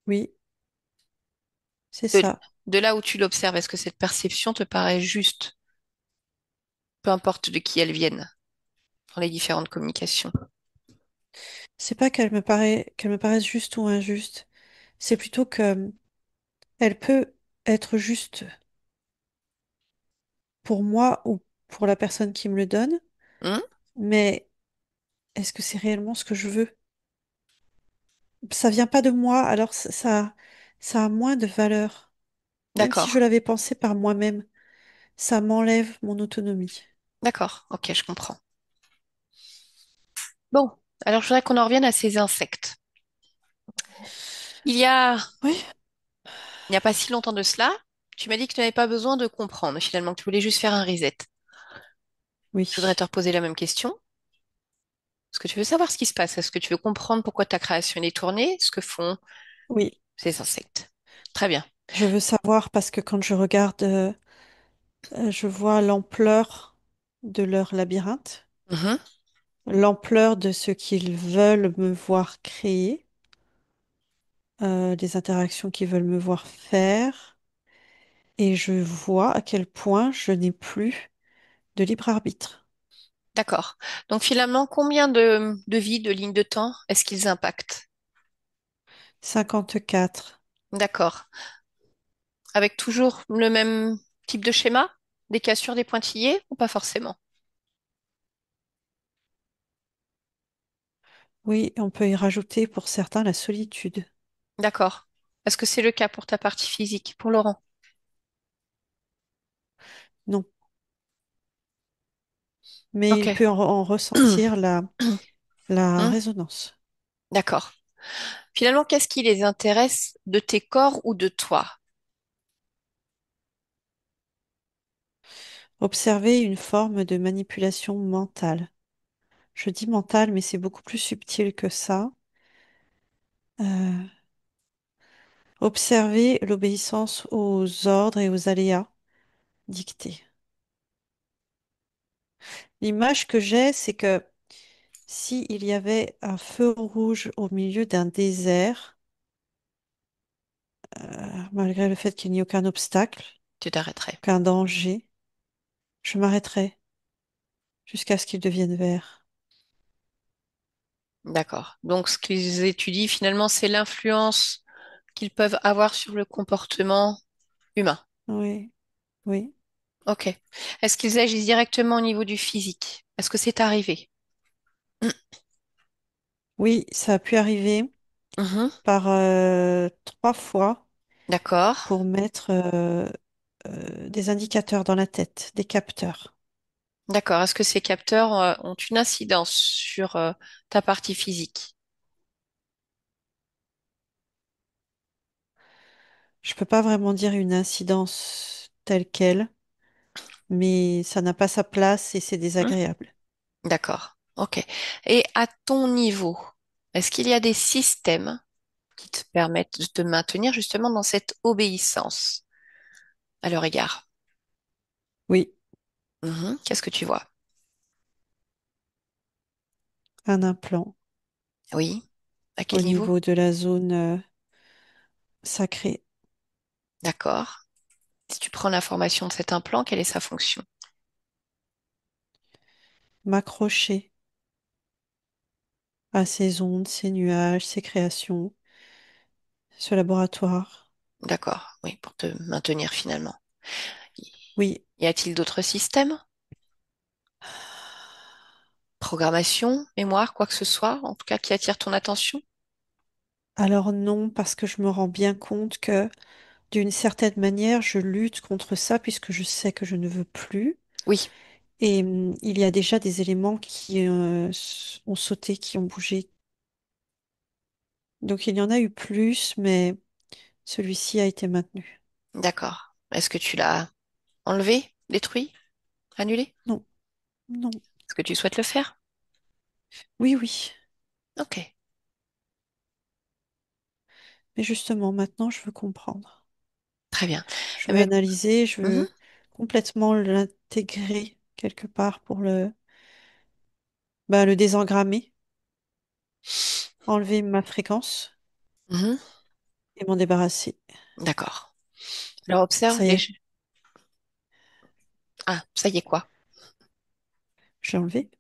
oui, c'est De, ça. de là où tu l'observes, est-ce que cette perception te paraît juste, peu importe de qui elle vienne, dans les différentes communications? C'est pas qu'elle me paraisse juste ou injuste. C'est plutôt que elle peut être juste pour moi ou pour la personne qui me le donne, Hmm. mais est-ce que c'est réellement ce que je veux? Ça vient pas de moi, alors ça a moins de valeur. Même si je D'accord, l'avais pensé par moi-même, ça m'enlève mon autonomie. d'accord, ok, je comprends. Bon, alors je voudrais qu'on en revienne à ces insectes. Il y a, Oui, il n'y a pas si longtemps de cela, tu m'as dit que tu n'avais pas besoin de comprendre, finalement, que tu voulais juste faire un reset. Je voudrais te oui, reposer la même question. Est-ce que tu veux savoir ce qui se passe? Est-ce que tu veux comprendre pourquoi ta création est tournée? Ce que font oui. ces insectes? Très bien. Je veux savoir parce que quand je regarde, je vois l'ampleur de leur labyrinthe, Mhm. l'ampleur de ce qu'ils veulent me voir créer. les interactions qu'ils veulent me voir faire, et je vois à quel point je n'ai plus de libre arbitre. D'accord. Donc finalement, combien de vies, de lignes de temps est-ce qu'ils impactent? 54. D'accord. Avec toujours le même type de schéma? Des cassures, des pointillés ou pas forcément? Oui, on peut y rajouter pour certains la solitude. D'accord. Est-ce que c'est le cas pour ta partie physique, pour Laurent? Non, mais Ok. il peut en ressentir la Hmm. résonance. D'accord. Finalement, qu'est-ce qui les intéresse de tes corps ou de toi? Observer une forme de manipulation mentale. Je dis mentale, mais c'est beaucoup plus subtil que ça. Euh, Observer l'obéissance aux ordres et aux aléas dictés. L'image que j'ai, c'est que si il y avait un feu rouge au milieu d'un désert, malgré le fait qu'il n'y ait aucun obstacle, Tu t'arrêterais. aucun danger, je m'arrêterais jusqu'à ce qu'il devienne vert. D'accord. Donc, ce qu'ils étudient finalement, c'est l'influence qu'ils peuvent avoir sur le comportement humain. Oui, oui, Ok. Est-ce qu'ils agissent directement au niveau du physique? Est-ce que c'est arrivé? oui, ça a pu arriver Mhm. par 3 fois D'accord. pour mettre des indicateurs dans la tête, des capteurs. D'accord. Est-ce que ces capteurs ont une incidence sur ta partie physique? Je peux pas vraiment dire une incidence telle quelle, mais ça n'a pas sa place et c'est Hmm. désagréable. D'accord. Ok. Et à ton niveau, est-ce qu'il y a des systèmes qui te permettent de te maintenir justement dans cette obéissance à leur égard? Oui, Mhm. Qu'est-ce que tu vois? un implant Oui. À au quel niveau? niveau de la zone sacrée, D'accord. Si tu prends l'information de cet implant, quelle est sa fonction? m'accrocher à ces ondes, ces nuages, ces créations, ce laboratoire. D'accord. Oui, pour te maintenir finalement. Oui, Y a-t-il d'autres systèmes? Programmation, mémoire, quoi que ce soit, en tout cas qui attire ton attention? alors non, parce que je me rends bien compte que d'une certaine manière, je lutte contre ça puisque je sais que je ne veux plus. Oui, Et il y a déjà des éléments qui ont sauté, qui ont bougé. Donc il y en a eu plus, mais celui-ci a été maintenu. d'accord. Est-ce que tu l'as enlevé, détruit, annulé? Non, non. Est-ce que tu souhaites le faire? Oui, oui. Ok, Mais justement, maintenant, je veux comprendre. très bien. Je Eh veux ben, analyser, je mhm, veux complètement l'intégrer quelque part pour le désengrammer, enlever ma fréquence mhm, et m'en débarrasser. d'accord. Alors observe Ça y est, déjà. Ah, ça y est quoi? j'ai enlevé.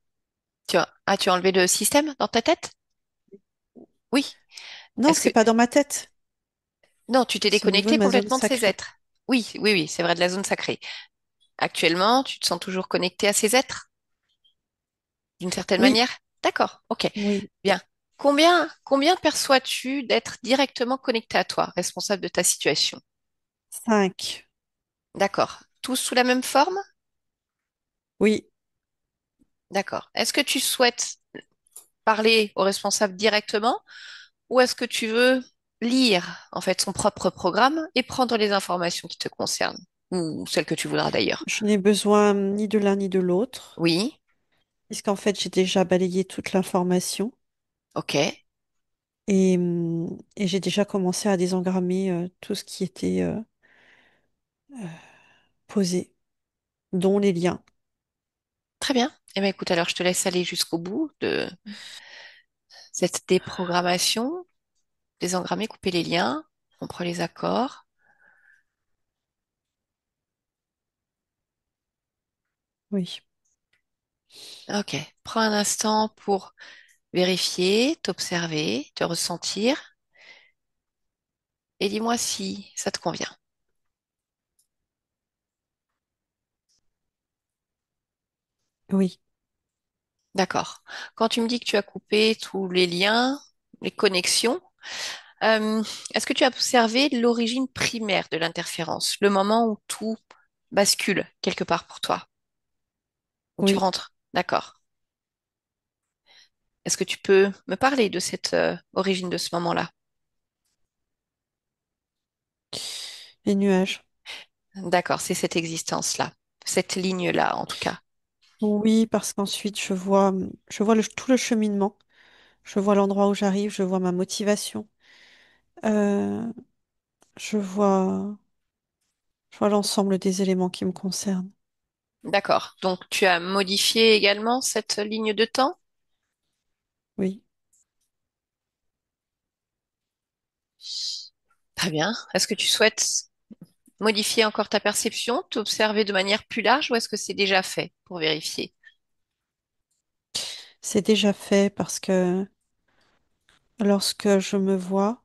Tu as enlevé le système dans ta tête? Oui. Non, Est-ce que c'est pas dans ma tête. non, tu t'es C'est au niveau de déconnecté ma zone complètement de ces sacrée. êtres? Oui, oui, oui, c'est vrai de la zone sacrée. Actuellement, tu te sens toujours connecté à ces êtres d'une certaine Oui, manière? D'accord, ok. oui. Bien. Combien perçois-tu d'être directement connecté à toi, responsable de ta situation? 5. D'accord. Tous sous la même forme? Oui, D'accord. Est-ce que tu souhaites parler au responsable directement ou est-ce que tu veux lire en fait son propre programme et prendre les informations qui te concernent ou celles que tu voudras d'ailleurs? je n'ai besoin ni de l'un ni de l'autre, Oui, puisqu'en fait, j'ai déjà balayé toute l'information ok, et j'ai déjà commencé à désengrammer tout ce qui était posé, dont les liens. très bien. Eh bien, écoute, alors je te laisse aller jusqu'au bout de cette déprogrammation, désengrammer, couper les liens, rompre les accords. Oui, Ok, prends un instant pour vérifier, t'observer, te ressentir et dis-moi si ça te convient. oui, D'accord. Quand tu me dis que tu as coupé tous les liens, les connexions, euh, est-ce que tu as observé l'origine primaire de l'interférence, le moment où tout bascule quelque part pour toi, où tu oui. rentres? D'accord. Est-ce que tu peux me parler de cette origine de ce moment-là? Les nuages. D'accord, c'est cette existence-là, cette ligne-là en tout cas. Oui, parce qu'ensuite, je vois tout le cheminement. Je vois l'endroit où j'arrive, je vois ma motivation. Euh, je vois, je vois l'ensemble des éléments qui me concernent. D'accord. Donc tu as modifié également cette ligne de temps? Oui. Très bien. Est-ce que tu souhaites modifier encore ta perception, t'observer de manière plus large ou est-ce que c'est déjà fait pour vérifier? C'est déjà fait parce que lorsque je me vois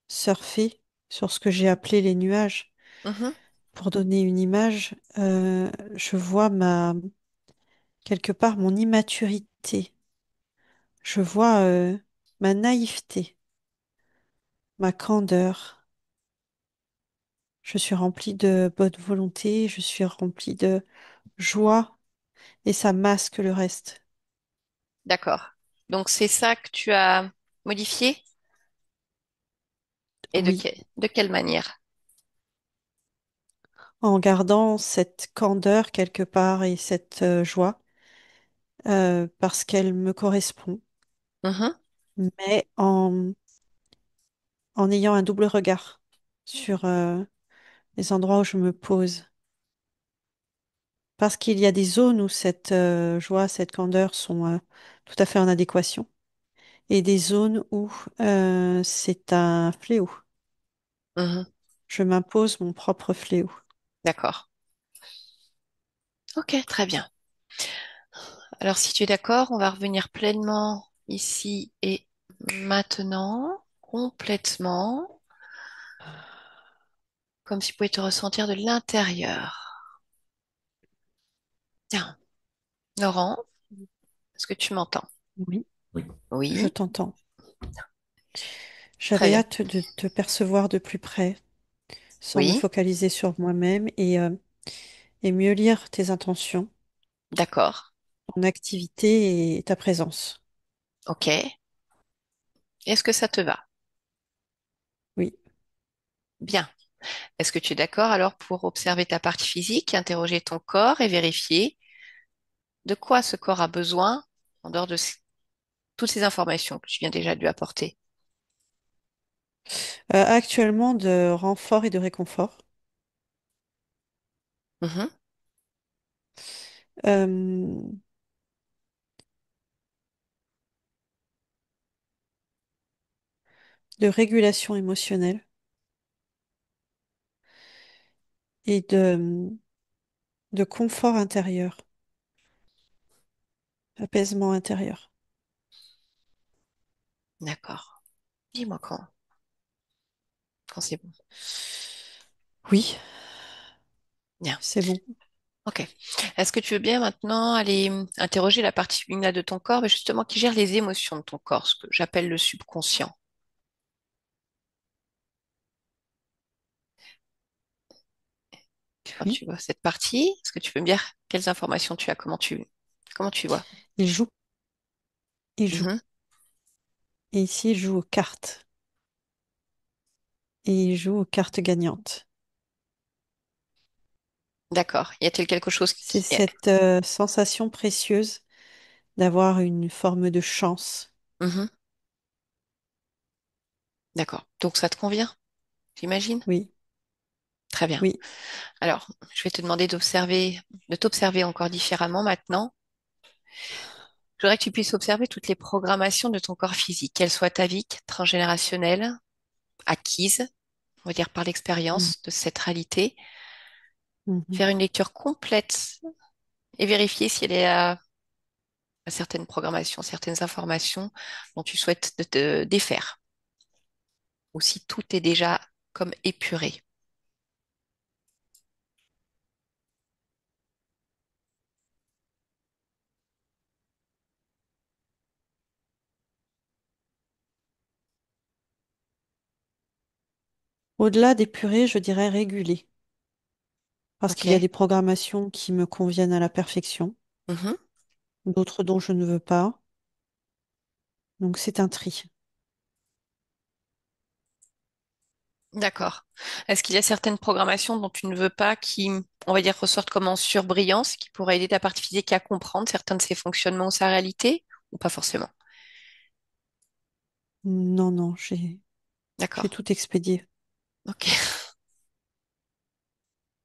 surfer sur ce que j'ai appelé les nuages, Mhm. pour donner une image, je vois quelque part mon immaturité. Je vois ma naïveté, ma candeur. Je suis remplie de bonne volonté, je suis remplie de joie et ça masque le reste. D'accord. Donc c'est ça que tu as modifié et Oui, de quelle manière? en gardant cette candeur quelque part et cette joie parce qu'elle me correspond, Mhm. mais en ayant un double regard sur les endroits où je me pose. Parce qu'il y a des zones où cette joie, cette candeur sont tout à fait en adéquation et des zones où c'est un fléau. Mhm. Je m'impose mon propre fléau. D'accord. Ok, très bien. Alors si tu es d'accord, on va revenir pleinement ici et maintenant, complètement, comme si tu pouvais te ressentir de l'intérieur. Tiens, Laurent, est-ce que tu m'entends? Oui, Oui, je Oui, t'entends. très J'avais bien. hâte de te percevoir de plus près, sans me Oui, focaliser sur moi-même et mieux lire tes intentions, d'accord. ton activité et ta présence. Ok. Est-ce que ça te va? Oui. Bien. Est-ce que tu es d'accord alors pour observer ta partie physique, interroger ton corps et vérifier de quoi ce corps a besoin en dehors de toutes ces informations que tu viens déjà de lui apporter? Actuellement, de renfort et de réconfort, Mhm. euh, de régulation émotionnelle et de confort intérieur, apaisement intérieur. D'accord. Dis-moi quand c'est bon. Oui, Bien. c'est bon. Ok. Est-ce que tu veux bien maintenant aller interroger la partie féminine de ton corps, mais justement qui gère les émotions de ton corps, ce que j'appelle le subconscient. Quand Oui, tu vois cette partie, est-ce que tu peux me dire quelles informations tu as, comment tu vois? il joue, il joue. Mhm. Et ici, il joue aux cartes. Et il joue aux cartes gagnantes. D'accord. Y a-t-il quelque chose C'est qui... cette sensation précieuse d'avoir une forme de chance. Mhm. D'accord. Donc ça te convient, j'imagine? Oui, Très bien. oui. Alors, je vais te demander de t'observer encore différemment maintenant. Je voudrais que tu puisses observer toutes les programmations de ton corps physique, qu'elles soient ataviques, transgénérationnelles. acquise, on va dire par Mm. l'expérience de cette réalité, Mhm. faire une lecture complète et vérifier si elle est à certaines programmations, certaines informations dont tu souhaites te défaire, ou si tout est déjà comme épuré. Au-delà des purées, je dirais réguler. Parce qu'il y a Ok. des programmations qui me conviennent à la perfection, Mhm. d'autres dont je ne veux pas. Donc c'est un tri. D'accord. Est-ce qu'il y a certaines programmations dont tu ne veux pas qui, on va dire, ressortent comme en surbrillance, qui pourraient aider ta partie physique à comprendre certains de ses fonctionnements ou sa réalité, ou pas forcément? Non, non, j'ai D'accord. tout expédié. Ok.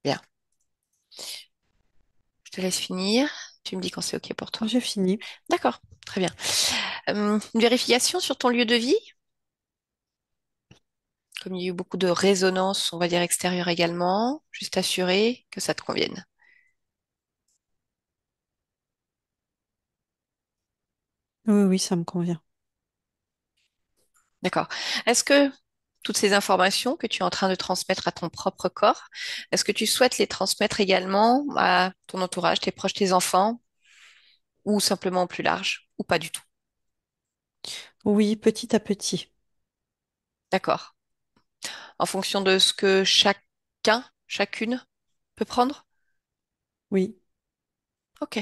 Bien. Je te laisse finir. Tu me dis quand c'est ok pour toi. J'ai fini. D'accord. Très bien. Une vérification sur ton lieu de vie? Comme il y a eu beaucoup de résonance, on va dire extérieure également, juste assurer que ça te convienne. Oui, oui, ça me convient. D'accord. Est-ce que toutes ces informations que tu es en train de transmettre à ton propre corps, est-ce que tu souhaites les transmettre également à ton entourage, tes proches, tes enfants, ou simplement au plus large, ou pas du tout? Oui, petit à petit. D'accord. En fonction de ce que chacun, chacune peut prendre? Oui. Ok.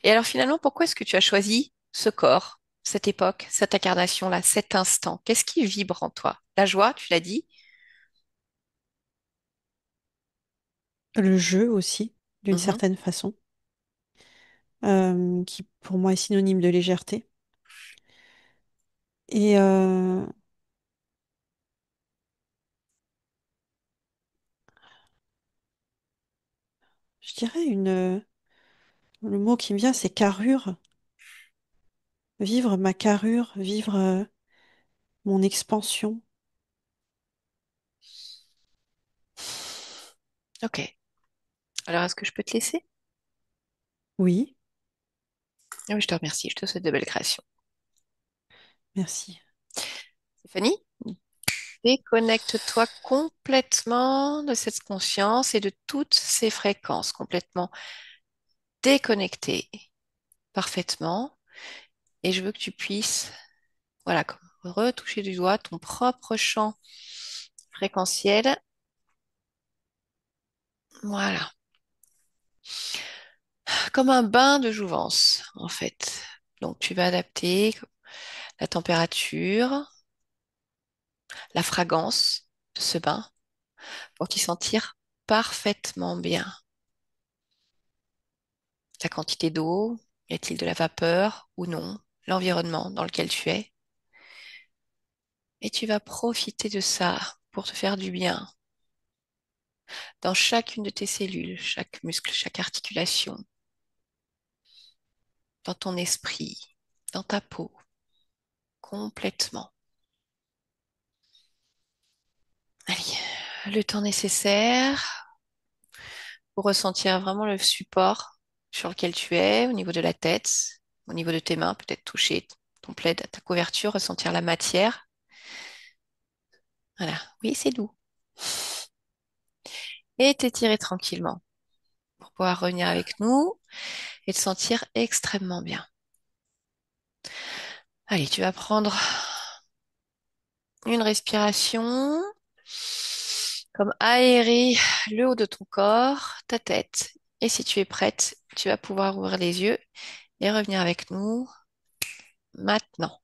Et alors finalement, pourquoi est-ce que tu as choisi ce corps, cette époque, cette incarnation-là, cet instant? Qu'est-ce qui vibre en toi? La joie, tu l'as dit. Le jeu aussi, d'une Mhm. certaine façon, qui pour moi est synonyme de légèreté. Et je dirais le mot qui me vient, c'est carrure. Vivre ma carrure, vivre mon expansion. Ok. Alors, est-ce que je peux te laisser? Oui, Ah oui, je te remercie. Je te souhaite de belles créations. merci. Stéphanie, déconnecte-toi complètement de cette conscience et de toutes ces fréquences, complètement déconnectée parfaitement. Et je veux que tu puisses, voilà, comme retoucher du doigt ton propre champ fréquentiel. Voilà. Comme un bain de jouvence, en fait. Donc, tu vas adapter la température, la fragrance de ce bain pour t'y sentir parfaitement bien. La quantité d'eau, y a-t-il de la vapeur ou non, l'environnement dans lequel tu es. Et tu vas profiter de ça pour te faire du bien dans chacune de tes cellules, chaque muscle, chaque articulation, dans ton esprit, dans ta peau, complètement. Allez, le temps nécessaire pour ressentir vraiment le support sur lequel tu es, au niveau de la tête, au niveau de tes mains, peut-être toucher ton plaid, ta couverture, ressentir la matière. Voilà, oui, c'est doux. Et t'étirer tranquillement pour pouvoir revenir avec nous et te sentir extrêmement bien. Allez, tu vas prendre une respiration, comme aérer le haut de ton corps, ta tête. Et si tu es prête, tu vas pouvoir ouvrir les yeux et revenir avec nous maintenant.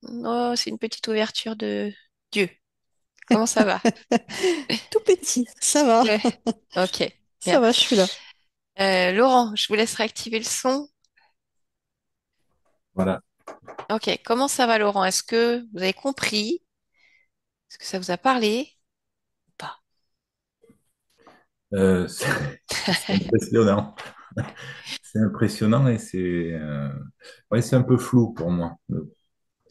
Oh, c'est une petite ouverture de Dieu. Comment ça va? Tout petit, ça va. Ouais. Ok, Ça bien. va, je suis là. Laurent, je vous laisse réactiver le son. Voilà. Ok, comment ça va, Laurent? Est-ce que vous avez compris? Est-ce que ça vous a parlé ou pas? C'est c'est impressionnant. C'est impressionnant et ouais, c'est un peu flou pour moi.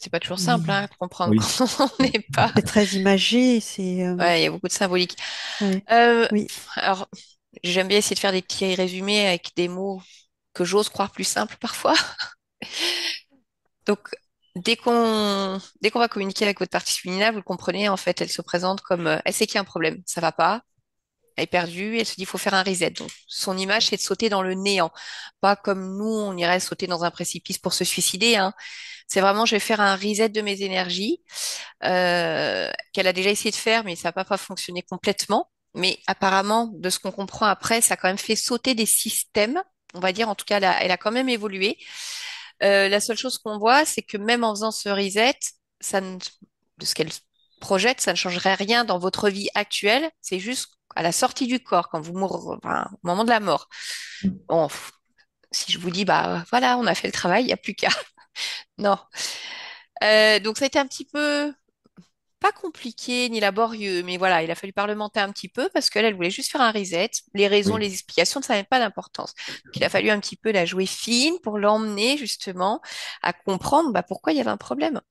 c'est pas toujours simple hein, Oui, à comprendre Oui. quand on Oui. n'est pas. c'est très imagé, c'est Ouais, il y a beaucoup de symbolique. ouais, Euh, oui, alors, j'aime bien essayer de faire des petits résumés avec des mots que j'ose croire plus simples parfois. Donc, dès qu'on va communiquer avec votre partie féminine, vous le comprenez, en fait, elle se présente comme, elle sait qu'il y a un problème, ça va pas, elle est perdue, elle se dit, il faut faire un reset. Donc, son image, c'est de sauter dans le néant. Pas comme nous, on irait sauter dans un précipice pour se suicider, hein. C'est vraiment, je vais faire un reset de mes énergies, qu'elle a déjà essayé de faire, mais ça n'a pas fonctionné complètement. Mais apparemment, de ce qu'on comprend après, ça a quand même fait sauter des systèmes. On va dire, en tout cas, elle a quand même évolué. La seule chose qu'on voit, c'est que même en faisant ce reset, de ce qu'elle projette, ça ne changerait rien dans votre vie actuelle. C'est juste à la sortie du corps, quand vous mourrez, enfin, au moment de la mort. Bon, si je vous dis, bah voilà, on a fait le travail, il n'y a plus qu'à. Non. Donc ça a été un petit peu pas compliqué ni laborieux, mais voilà, il a fallu parlementer un petit peu parce qu'elle, elle voulait juste faire un reset. Les raisons, Oui. les explications, ça n'avait pas d'importance. Donc, il a fallu un petit peu la jouer fine pour l'emmener justement à comprendre bah, pourquoi il y avait un problème.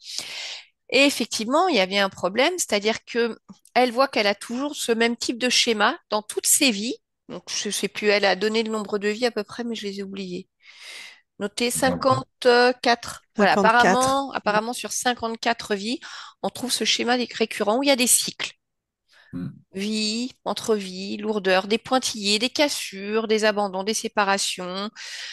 Et effectivement, il y avait un problème, c'est-à-dire que elle voit qu'elle a toujours ce même type de schéma dans toutes ses vies. Donc, je sais plus, elle a donné le nombre de vies à peu près, mais je les ai oubliées. Notez D'accord. 54. Voilà, 54. apparemment sur 54 vies, on trouve ce schéma récurrent où il y a des cycles. Mm. Vie, entre-vie, lourdeur, des pointillés, des cassures, des abandons, des séparations.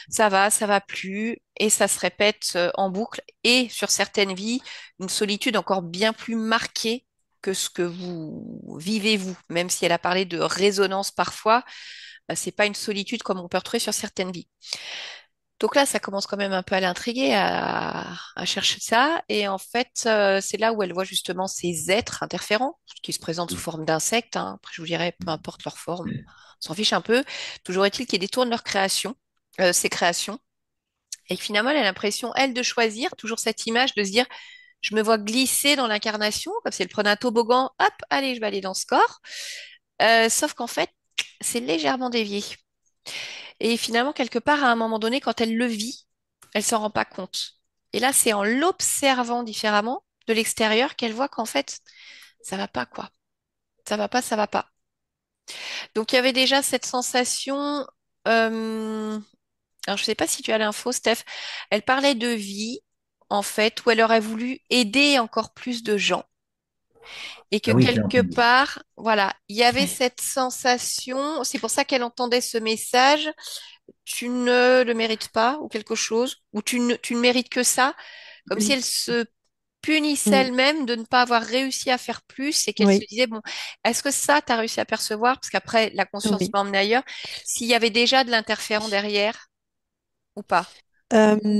Ça va plus, et ça se répète en boucle. Et sur certaines vies, une solitude encore bien plus marquée que ce que vous vivez vous. Même si elle a parlé de résonance parfois, bah, c'est pas une solitude comme on peut retrouver sur certaines vies. Donc là, ça commence quand même un peu à l'intriguer, à chercher ça. Et en fait, c'est là où elle voit justement ces êtres interférents qui se présentent sous Oui. forme d'insectes, hein. Après, je vous dirais, peu importe leur forme, on s'en fiche un peu. Toujours est-il qu'ils détournent leur création, ces créations. Et que finalement, elle a l'impression, elle, de choisir toujours cette image, de se dire, je me vois glisser dans l'incarnation, comme si elle prenait un toboggan, hop, allez, je vais aller dans ce corps. Sauf qu'en fait, c'est légèrement dévié. Et finalement, quelque part, à un moment donné, quand elle le vit, elle s'en rend pas compte. Et là, c'est en l'observant différemment de l'extérieur qu'elle voit qu'en fait, ça va pas, quoi. Ça va pas, ça va pas. Donc, il y avait déjà cette sensation. euh, Alors, je sais pas si tu as l'info, Steph. Elle parlait de vie, en fait, où elle aurait voulu aider encore plus de gens. Et que Ah oui, j'ai quelque entendu. part, voilà, il y avait Ouais. cette sensation. C'est pour ça qu'elle entendait ce message. Tu ne le mérites pas ou quelque chose, ou tu ne mérites que ça, comme si Oui. elle se punissait Mm. elle-même de ne pas avoir réussi à faire plus et qu'elle se Oui, disait, bon, est-ce que ça, tu as réussi à percevoir? Parce qu'après, la conscience oui. m'a emmené ailleurs. S'il y avait déjà de l'interférent derrière ou pas,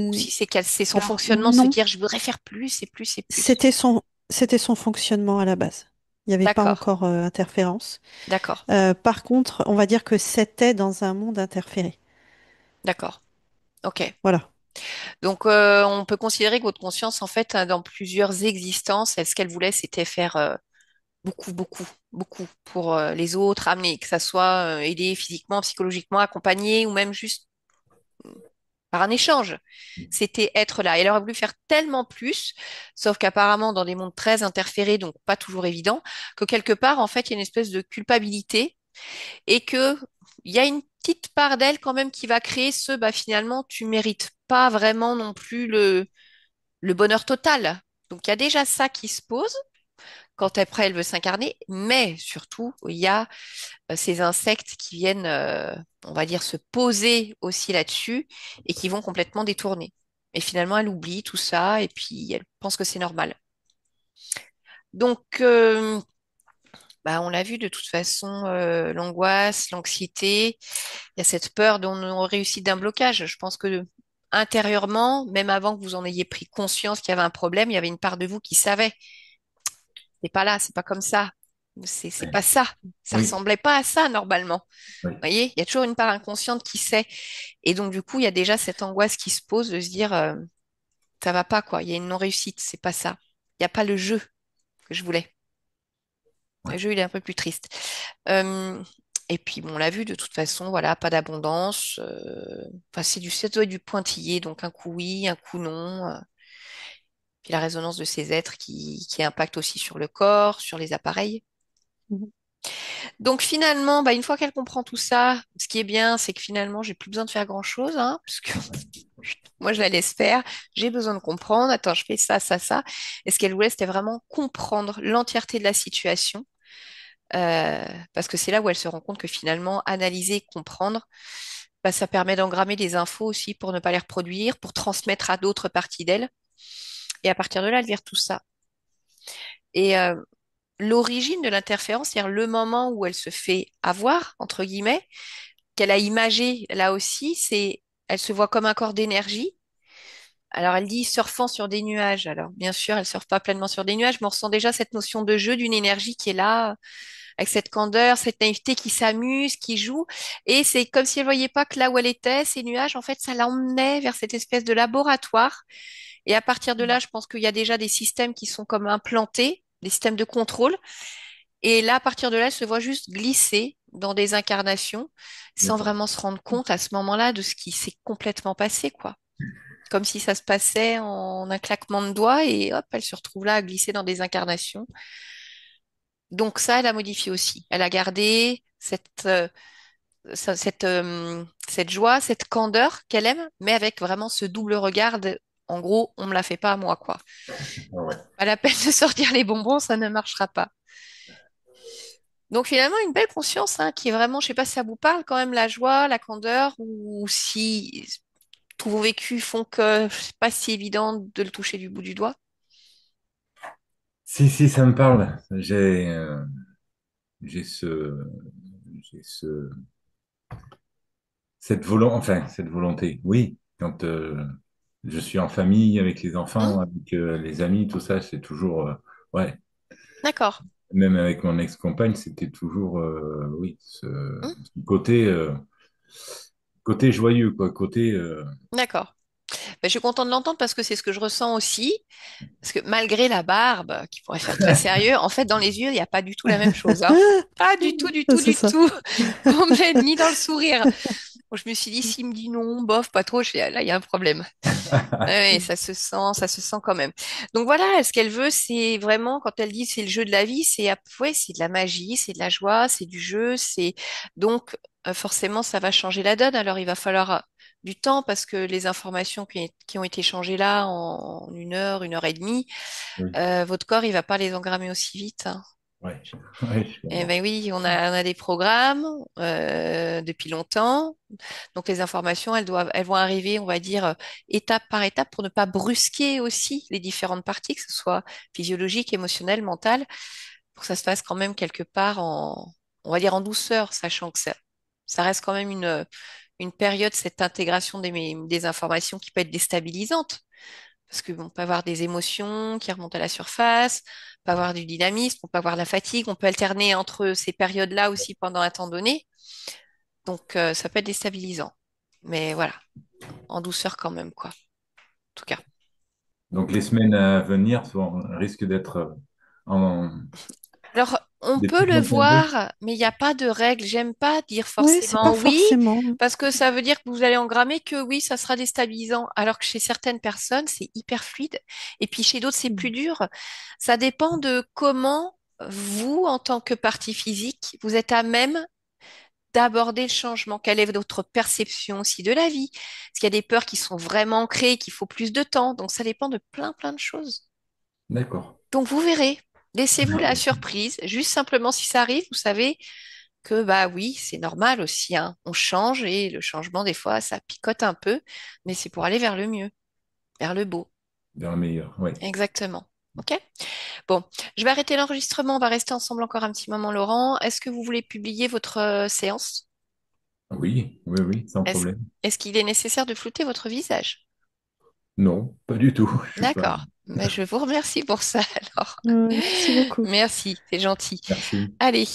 ou Euh, si c'est son alors fonctionnement de se non, dire, je voudrais faire plus et plus et plus. c'était son fonctionnement à la base. Il n'y avait pas D'accord, encore interférence. d'accord, Par contre, on va dire que c'était dans un monde interféré. d'accord. Ok. Voilà. Donc, on peut considérer que votre conscience, en fait, dans plusieurs existences, ce qu'elle voulait, c'était faire beaucoup, beaucoup, beaucoup pour les autres, amener, que ça soit aider physiquement, psychologiquement, accompagner ou même juste par un échange. C'était être là. Et elle aurait voulu faire tellement plus, sauf qu'apparemment, dans des mondes très interférés, donc pas toujours évident, que quelque part, en fait, il y a une espèce de culpabilité et que il y a une petite part d'elle quand même qui va créer bah, finalement, tu mérites pas vraiment non plus le bonheur total. Donc, il y a déjà ça qui se pose quand après elle veut s'incarner, mais surtout, il y a ces insectes qui viennent, on va dire, se poser aussi là-dessus et qui vont complètement détourner. Et finalement, elle oublie tout ça et puis elle pense que c'est normal. Donc, bah, on l'a vu de toute façon, l'angoisse, l'anxiété, il y a cette peur dont on réussit d'un blocage. Je pense que intérieurement, même avant que vous en ayez pris conscience qu'il y avait un problème, il y avait une part de vous qui savait. C'est pas là, c'est pas comme ça. C'est Ouais. pas ça. Ça Oui, ressemblait pas à ça normalement. oui, Vous voyez, il y a toujours une part inconsciente qui sait. Et donc, du coup, il y a déjà cette angoisse qui se pose de se dire, ça va pas, quoi. Il y a une non-réussite, c'est pas ça. Il n'y a pas le jeu que je voulais. ouais. Le jeu, il est un peu plus triste. Euh, et puis, bon, on l'a vu, de toute façon, voilà, pas d'abondance. Enfin, ça doit être du pointillé, donc un coup oui, un coup non. puis la résonance de ces êtres qui impactent aussi sur le corps, sur les appareils. Mhm. Donc finalement, bah, une fois qu'elle comprend tout ça, ce qui est bien, c'est que finalement, j'ai plus besoin de faire grand-chose, hein, parce que moi, je la laisse faire. J'ai besoin de comprendre. Attends, je fais ça, ça, ça. Et ce qu'elle voulait, c'était vraiment comprendre l'entièreté de la situation, euh, parce que c'est là où elle se rend compte que finalement, analyser, comprendre, bah, ça permet d'engrammer des infos aussi pour ne pas les reproduire, pour transmettre à d'autres parties d'elle. Et à partir de là, elle vire tout ça. Et l'origine de l'interférence, c'est-à-dire le moment où elle se fait avoir, entre guillemets, qu'elle a imagé là aussi, c'est elle se voit comme un corps d'énergie. Alors elle dit surfant sur des nuages. Alors bien sûr, elle surfe pas pleinement sur des nuages, mais on ressent déjà cette notion de jeu, d'une énergie qui est là, avec cette candeur, cette naïveté qui s'amuse, qui joue. Et c'est comme si elle voyait pas que là où elle était, ces nuages, en fait, ça l'emmenait vers cette espèce de laboratoire. Et à partir de là, je pense qu'il y a déjà des systèmes qui sont comme implantés, des systèmes de contrôle. Et là, à partir de là, elle se voit juste glisser dans des incarnations sans D'accord. vraiment se rendre compte à ce moment-là de ce qui s'est complètement passé, quoi. Comme si ça se passait en un claquement de doigts et hop, elle se retrouve là à glisser dans des incarnations. Donc ça, elle a modifié aussi. Elle a gardé cette joie, cette candeur qu'elle aime, mais avec vraiment ce double regard en gros, on me la fait pas à moi, quoi. Ah ouais. Pas la peine de sortir les bonbons, ça ne marchera pas. Donc finalement, une belle conscience, hein, qui est vraiment, je sais pas si ça vous parle quand même, la joie, la candeur, ou si tous vos vécus font que c'est pas si évident de le toucher du bout du doigt. Si, si, ça me parle. J'ai j'ai cette volonté. Oui, quand je suis en famille avec les Hmm. enfants, avec les amis, tout ça, c'est toujours, ouais. D'accord. Même avec mon ex-compagne, c'était toujours, oui, Hmm. ce côté, côté joyeux, quoi, côté, D'accord. Ben, je suis contente de l'entendre parce que c'est ce que je ressens aussi. Parce que malgré la barbe, qui pourrait faire très sérieux, en fait, dans les yeux, il n'y a pas du tout la même chose, hein. Pas du tout, du tout, C'est du ça. tout. Ni dans le sourire. Bon, je me suis dit, s'il me dit non, bof, pas trop, je fais, ah, là, il y a un problème. Ouais, ça se sent quand même. Donc voilà, ce qu'elle veut, c'est vraiment, quand elle dit c'est le jeu de la vie, ouais, c'est de la magie, c'est de la joie, c'est du jeu, c'est donc forcément ça va changer la donne. Alors il va falloir du temps parce que les informations qui ont été changées là en une heure et demie, oui, votre corps il va pas les engrammer aussi vite, hein. ouais, ouais, je Eh comprends. ben oui, on a des programmes depuis longtemps. Donc les informations, elles vont arriver, on va dire, étape par étape pour ne pas brusquer aussi les différentes parties, que ce soit physiologique, émotionnel, mental, pour que ça se fasse quand même quelque part on va dire en douceur, sachant que ça reste quand même une période, cette intégration des informations qui peut être déstabilisante. Parce qu'on peut avoir des émotions qui remontent à la surface, on peut avoir du dynamisme, on peut avoir de la fatigue, on peut alterner entre ces périodes-là aussi pendant un temps donné. Donc, ça peut être déstabilisant. Mais voilà, en douceur quand même, quoi. En tout cas. Donc les semaines à venir risquent d'être en, Alors, on des peut petits le encombrés. voir, mais il n'y a pas de règle. J'aime pas dire Oui, c'est pas forcément oui, forcément. parce que ça veut dire que vous allez engrammer que oui, ça sera déstabilisant. Alors que chez certaines personnes, c'est hyper fluide. Et puis chez d'autres, c'est plus dur. Ça dépend de comment vous, en tant que partie physique, vous êtes à même d'aborder le changement. Quelle est votre perception aussi de la vie? Parce qu'il y a des peurs qui sont vraiment ancrées, qu'il faut plus de temps. Donc, ça dépend de plein, plein de choses. D'accord. Donc, vous verrez. Laissez-vous la surprise. Juste simplement, si ça arrive, vous savez que, bah oui, c'est normal aussi, hein. On change et le changement, des fois, ça picote un peu, mais c'est pour aller vers le mieux, vers le beau. Vers le meilleur, oui. Exactement. OK? Bon, je vais arrêter l'enregistrement. On va rester ensemble encore un petit moment, Laurent. Est-ce que vous voulez publier votre séance? Oui, oui, oui, sans Est-ce, problème. est-ce qu'il est nécessaire de flouter votre visage? Non, pas du tout. Je suis pas. D'accord. Mais je vous remercie pour ça alors. Ouais, merci beaucoup. Merci, c'est gentil. Merci. Allez,